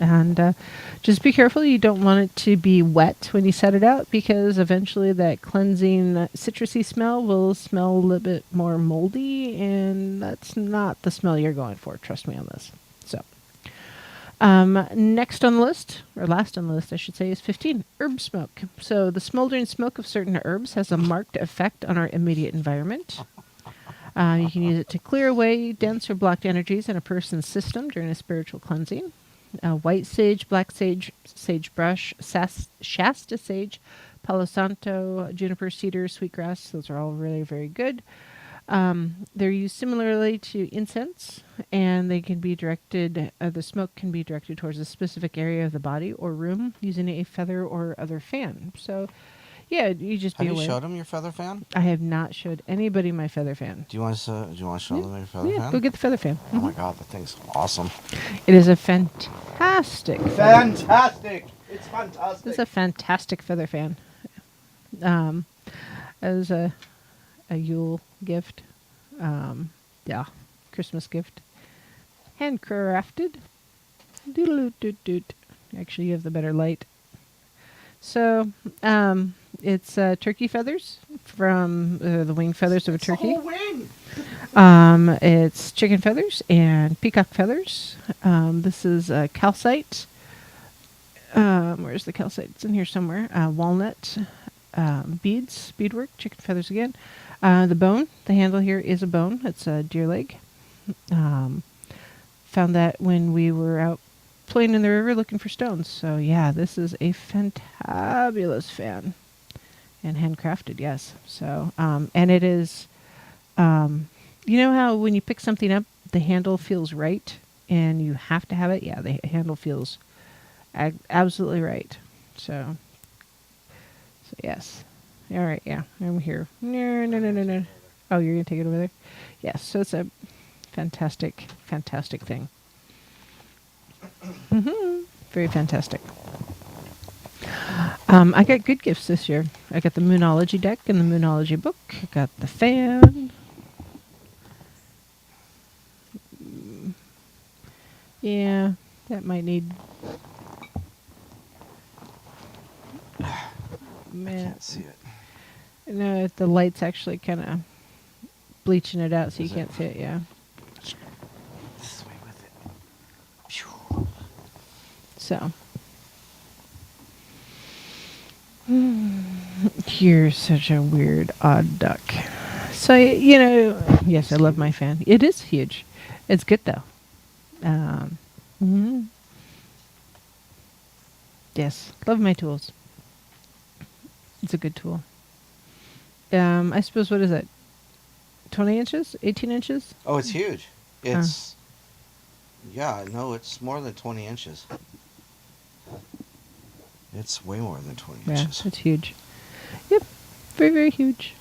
And just be careful. You don't want it to be wet when you set it out, because eventually that cleansing citrusy smell will smell a little bit more moldy, and that's not the smell you're going for. Trust me on this. So, Next on the list, or last on the list, I should say, is 15, herb smoke. So the smoldering smoke of certain herbs has a marked effect on our immediate environment. You can use it to clear away dense or blocked energies in a person's system during a spiritual cleansing. White sage, black sage, sagebrush, Shasta sage, Palo Santo, juniper, cedar, sweetgrass. Those are all really very good. They're used similarly to incense, and they can be directed, the smoke can be directed towards a specific area of the body or room using a feather or other fan. So, yeah, you just be Have you aware. showed him your feather fan? I have not showed anybody my feather fan. Do you want to show them your feather fan? Go get the feather fan. Oh my god, that thing's awesome. It is a fantastic. Fantastic! It's fantastic. It's a fantastic feather fan. As a Yule gift. Yeah, Christmas gift. Handcrafted. Doodle-doot-doot-doot. Actually, you have the better light. So, it's turkey feathers from the wing feathers of a turkey. Oh, wing! It's chicken feathers and peacock feathers. This is calcite. Where's the calcite? It's in here somewhere. Walnut beads, beadwork, chicken feathers again. The bone, the handle here is a bone. It's a deer leg. Found that when we were out playing in the river looking for stones. So yeah, this is a fantabulous fan. And handcrafted, yes. So, and it is, you know how when you pick something up, the handle feels right and you have to have it? Yeah, the handle feels absolutely right. So yes. All right, yeah, I'm here. No. Oh, you're going to take it over there? Yes, so it's a fantastic thing. Very fantastic. I got good gifts this year. I got the Moonology deck and the Moonology book. I got the fan. Yeah, that might need... Man. I can't see it. No, the light's actually kind of bleaching it out, so Is you can't see it. Yeah. This way with it. Phew. So, you're such a weird, odd duck. So yes, I love my fan. It is huge. It's good though. Yes, love my tools. It's a good tool. I suppose, what is it? 20 inches? 18 inches? Oh, it's huge. It's... Yeah, no, it's more than 20 inches. It's way more than 20 inches. Yeah, it's huge. Yep. Very, very huge.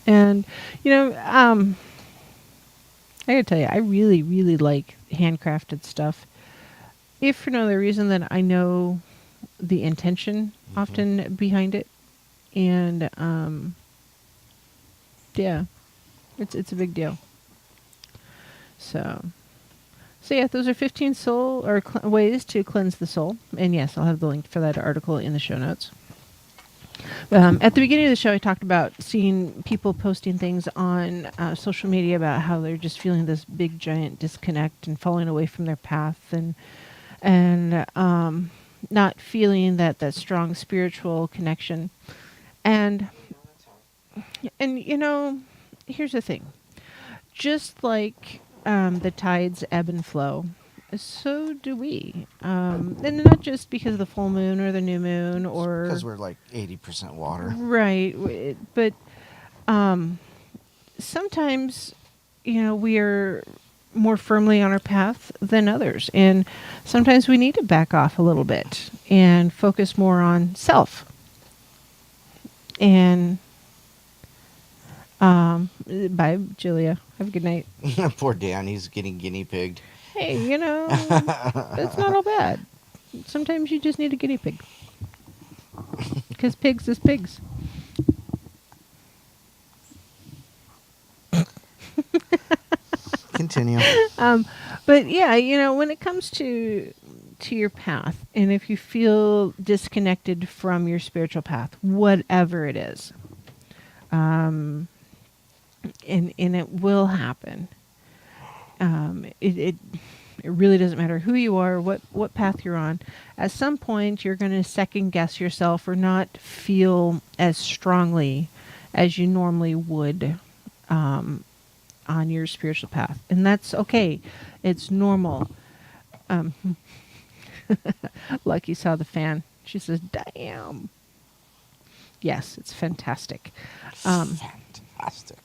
And, I gotta tell you, I really, really like handcrafted stuff. If for no other reason than I know the intention often behind it. And, yeah, it's a big deal. So yeah, those are 15 soul or ways to cleanse the soul. And yes, I'll have the link for that article in the show notes. At the beginning of the show, I talked about seeing people posting things on social media about how they're just feeling this big, giant disconnect and falling away from their path and not feeling that strong spiritual connection. And here's the thing. Just like the tides ebb and flow, so do we. And not just because of the full moon or the new moon or... Because we're like 80% water. Right. But sometimes, we are more firmly on our path than others. And sometimes we need to back off a little bit and focus more on self. And bye, Julia. Have a good night. Poor Dan, he's getting guinea pigged. Hey, it's not all bad. Sometimes you just need a guinea pig. Because pigs is pigs. Continue. But yeah, when it comes to your path, and if you feel disconnected from your spiritual path, whatever it is, and it will happen. It really doesn't matter who you are, what path you're on. At some point, you're going to second guess yourself or not feel as strongly as you normally would on your spiritual path. And that's okay. It's normal. Um, Lucky saw the fan. She says, damn. Yes, it's fantastic. Fantastic.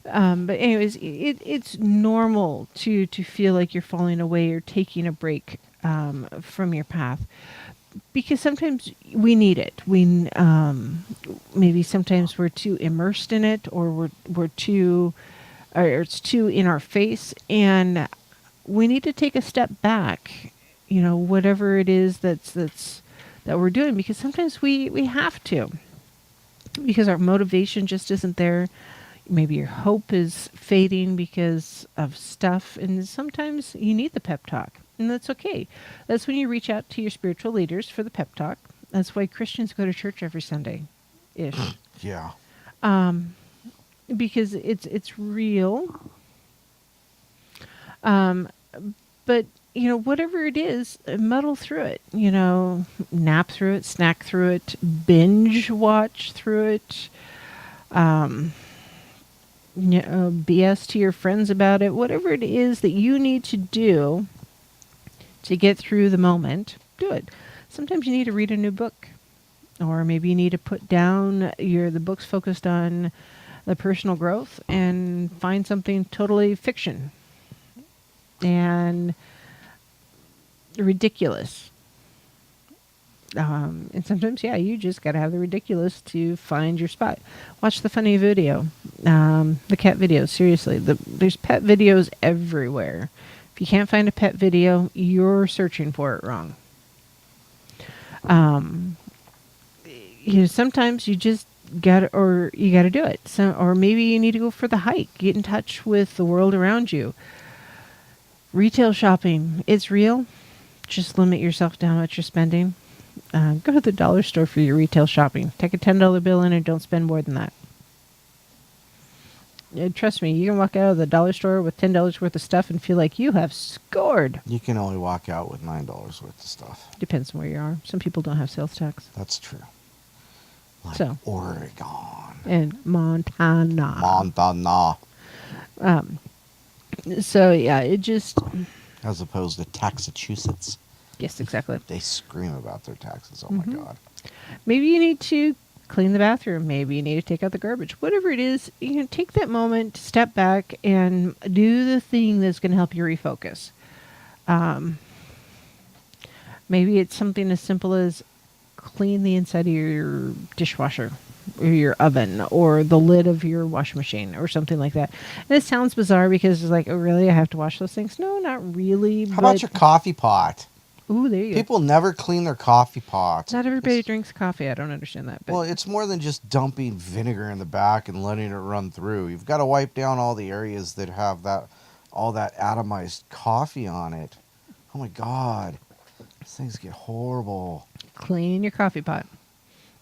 But anyways, it's normal to feel like you're falling away or taking a break from your path, because sometimes we need it. We maybe sometimes we're too immersed in it, or we're too, or it's too in our face, and we need to take a step back. You know, whatever it is that we're doing, because sometimes we have to, because our motivation just isn't there. Maybe your hope is fading because of stuff, and sometimes you need the pep talk, and that's okay. That's when you reach out to your spiritual leaders for the pep talk. That's why Christians go to church every Sunday, ish. Yeah. Because it's real. But you know, whatever it is, muddle through it. You know, nap through it, snack through it, binge watch through it. BS to your friends about it. Whatever it is that you need to do to get through the moment, do it. Sometimes you need to read a new book, or maybe you need to put down the books focused on the personal growth and find something totally fiction and ridiculous. And sometimes, yeah, you just got to have the ridiculous to find your spot. Watch the funny video, the cat videos. Seriously, there's pet videos everywhere. If you can't find a pet video, you're searching for it wrong. You know, sometimes you just you got to do it. So, or maybe you need to go for the hike. Get in touch with the world around you. Retail shopping, it's real. Just limit yourself to how much you're spending. Go to the dollar store for your retail shopping. Take a $10 bill in and don't spend more than that. Trust me, you can walk out of the dollar store with $10 worth of stuff and feel like you have scored. You can only walk out with $9 worth of stuff. Depends on where you are. Some people don't have sales tax. That's true. Like So, Oregon. and Montana. So, yeah, it just... As opposed to Taxachusetts. Yes, exactly. They scream about their taxes. Oh, my God. Maybe you need to clean the bathroom. Maybe you need to take out the garbage. Whatever it is, you know, take that moment to step back and do the thing that's going to help you refocus. Maybe it's something as simple as clean the inside of your dishwasher or your oven or the lid of your washing machine or something like that. And it sounds bizarre because it's like, oh, really? I have to wash those things? No, not really. How about your coffee pot? Ooh, there you go. People never clean their coffee pots. Not everybody drinks coffee. I don't understand that. But Well, it's more than just dumping vinegar in the back and letting it run through. You've got to wipe down all the areas that have all that atomized coffee on it. Oh my God. These things get horrible. clean your coffee pot.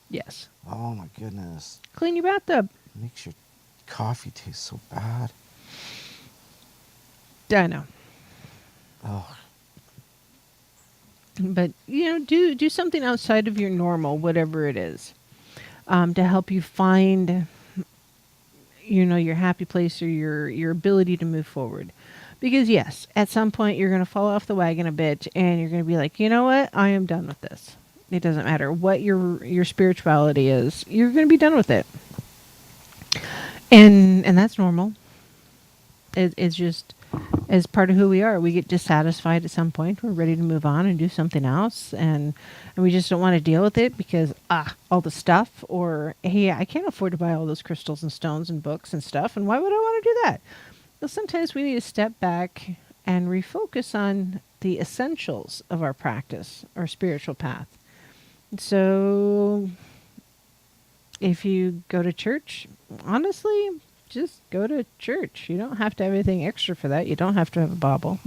Yes. Oh my goodness. Clean your bathtub. It makes your coffee taste so bad. I know. Oh. But, you know, do something outside of your normal, whatever it is, to help you find, you know, your happy place or your ability to move forward. Because, yes, at some point you're going to fall off the wagon a bit and you're going to be like, you know what? I am done with this. It doesn't matter what your spirituality is. You're going to be done with it. And that's normal. It's just... as part of who we are, we get dissatisfied at some point. We're ready to move on and do something else, and we just don't want to deal with it because all the stuff, or hey, I can't afford to buy all those crystals and stones and books and stuff, and why would I want to do that? Well, sometimes we need to step back and refocus on the essentials of our practice, our spiritual path. So, if you go to church, honestly, just go to church. You don't have to have anything extra for that. You don't have to have a Bible.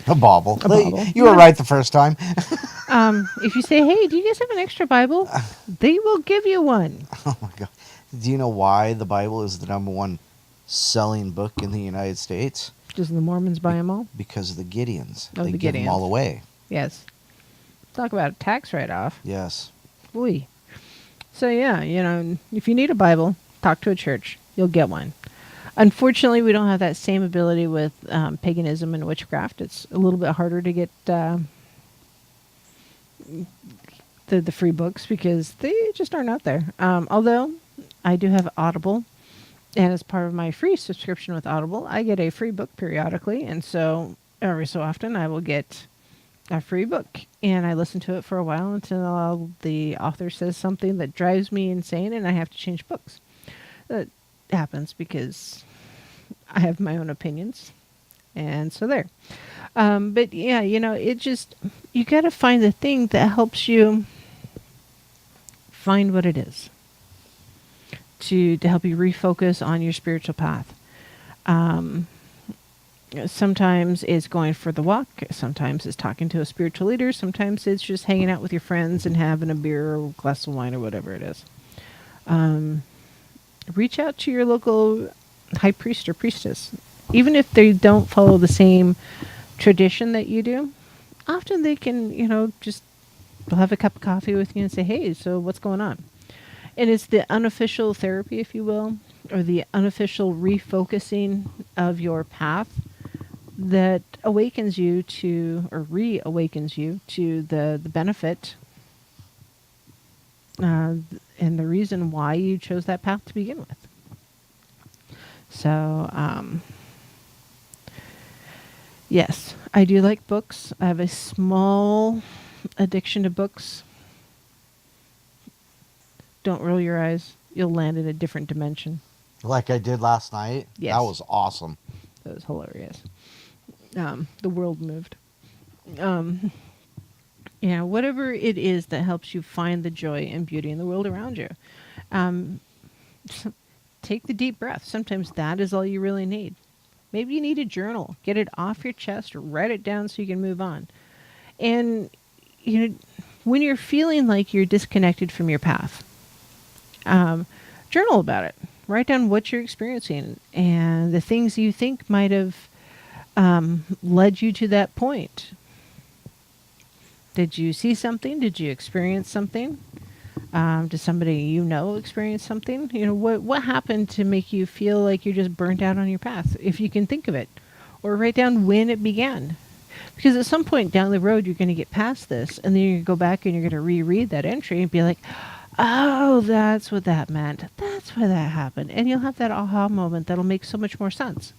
A bauble. A bauble. You were right the first time. If you say, hey, do you guys have an extra Bible? They will give you one. Oh my God. Do you know why the Bible is the #1 selling book in the United States? Does the Mormons buy them all? Because of the Gideons. Oh, They the give them all Gideons. away. Yes. Talk about a tax write-off. Yes. Boy. So yeah, if you need a Bible, talk to a church. You'll get one. Unfortunately, we don't have that same ability with paganism and witchcraft. It's a little bit harder to get the free books because they just aren't out there. Although I do have Audible, and as part of my free subscription with Audible, I get a free book periodically, and so every so often I will get a free book, and I listen to it for a while until the author says something that drives me insane, and I have to change books. That happens because I have my own opinions, and so there. But yeah, it just, you got to find the thing that helps you find what it is to help you refocus on your spiritual path. Sometimes it's going for the walk. Sometimes it's talking to a spiritual leader. Sometimes it's just hanging out with your friends and having a beer or a glass of wine or whatever it is. Reach out to your local high priest or priestess. Even if they don't follow the same tradition that you do, often they can, they'll have a cup of coffee with you and say, hey, so what's going on? And it's the unofficial therapy, if you will, or the unofficial refocusing of your path that awakens you to, or reawakens you to the benefit and the reason why you chose that path to begin with. So, yes, I do like books. I have a small addiction to books. Don't roll your eyes. You'll land in a different dimension. Like I did last night? Yes. That was awesome. That was hilarious. The world moved. Whatever it is that helps you find the joy and beauty in the world around you. Take the deep breath. Sometimes that is all you really need. Maybe you need a journal. Get it off your chest or write it down so you can move on. And, when you're feeling like you're disconnected from your path, journal about it. Write down what you're experiencing and the things you think might have led you to that point. Did you see something? Did you experience something? Did somebody experience something? What happened to make you feel like you're just burnt out on your path? If you can think of it. Or write down when it began. Because at some point down the road, you're going to get past this, and then you're going to go back and you're going to reread that entry and be like, oh, that's what that meant. That's why that happened. And you'll have that aha moment that'll make so much more sense.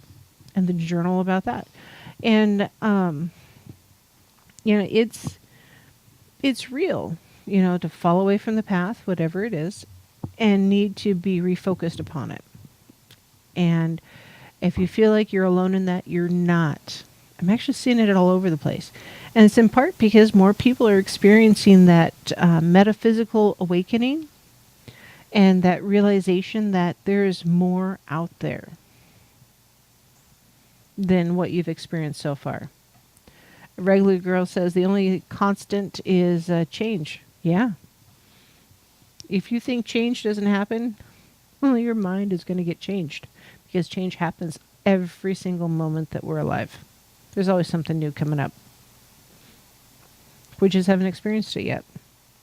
And then journal about that. And, it's real, to fall away from the path, whatever it is, and need to be refocused upon it. And if you feel like you're alone in that, you're not. I'm actually seeing it all over the place. And it's in part because more people are experiencing that metaphysical awakening and that realization that there's more out there than what you've experienced so far. A regular girl says the only constant is change. Yeah. If you think change doesn't happen, well, your mind is going to get changed because change happens every single moment that we're alive. There's always something new coming up. We just haven't experienced it yet.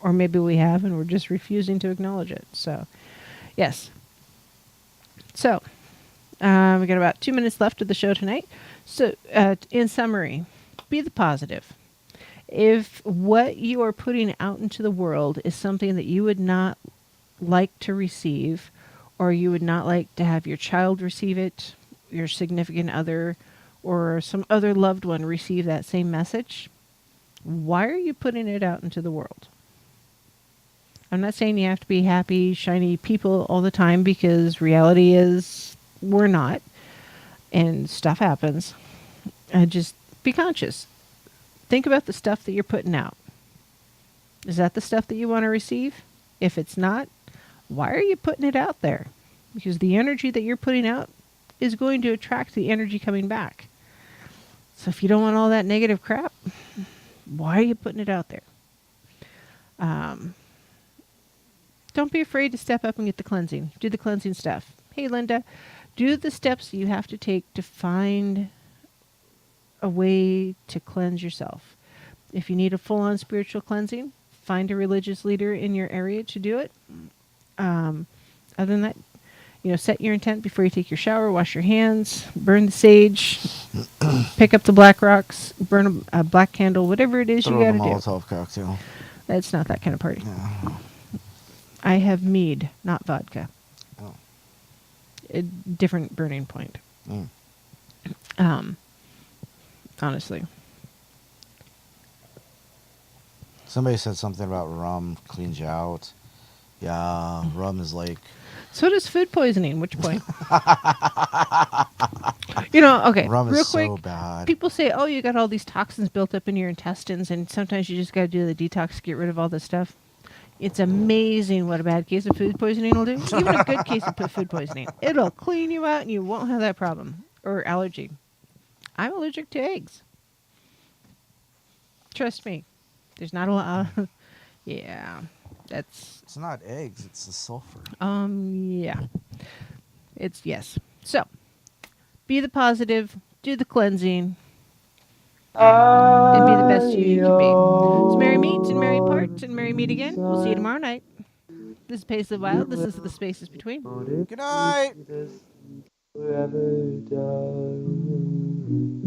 Or maybe we have and we're just refusing to acknowledge it. So, yes. So, we got about 2 minutes left of the show tonight. So, in summary, be the positive. If what you are putting out into the world is something that you would not like to receive, or you would not like to have your child receive it, your significant other, or some other loved one receive that same message, why are you putting it out into the world? I'm not saying you have to be happy, shiny people all the time, because reality is we're not, and stuff happens. Just be conscious. Think about the stuff that you're putting out. Is that the stuff that you want to receive? If it's not, why are you putting it out there? Because the energy that you're putting out is going to attract the energy coming back. So if you don't want all that negative crap, why are you putting it out there? Don't be afraid to step up and get the cleansing. Do the cleansing stuff. Hey, Linda, do the steps you have to take to find a way to cleanse yourself. If you need a full-on spiritual cleansing, find a religious leader in your area to do it. Other than that, set your intent before you take your shower, wash your hands, burn the sage, pick up the black rocks, burn a black candle, whatever it is Throw you got the to do. Molotov cocktail. It's not that kind of party. Yeah. I have mead, not vodka. Oh. A different burning point. Honestly. Somebody said something about rum cleans you out. Yeah, rum is like... So does food poisoning. Which point? Okay, Rum real is quick. so bad. People say, oh, you got all these toxins built up in your intestines, and sometimes you just got to do the detox to get rid of all this stuff. It's amazing what a bad case of food poisoning will do. Even a good case of food poisoning. It'll clean you out, and you won't have that problem. Or allergy. I'm allergic to eggs. Trust me. There's not a lot. Yeah. It's not eggs, it's the sulfur. Yeah. It's, yes. So, be the positive, do the cleansing, and be the best you can be. It's Merry Meet and Merry Part and Merry Meet again. We'll see you tomorrow night. This is Paisley Wild. This is The Spaces Between. Good night! Forever done.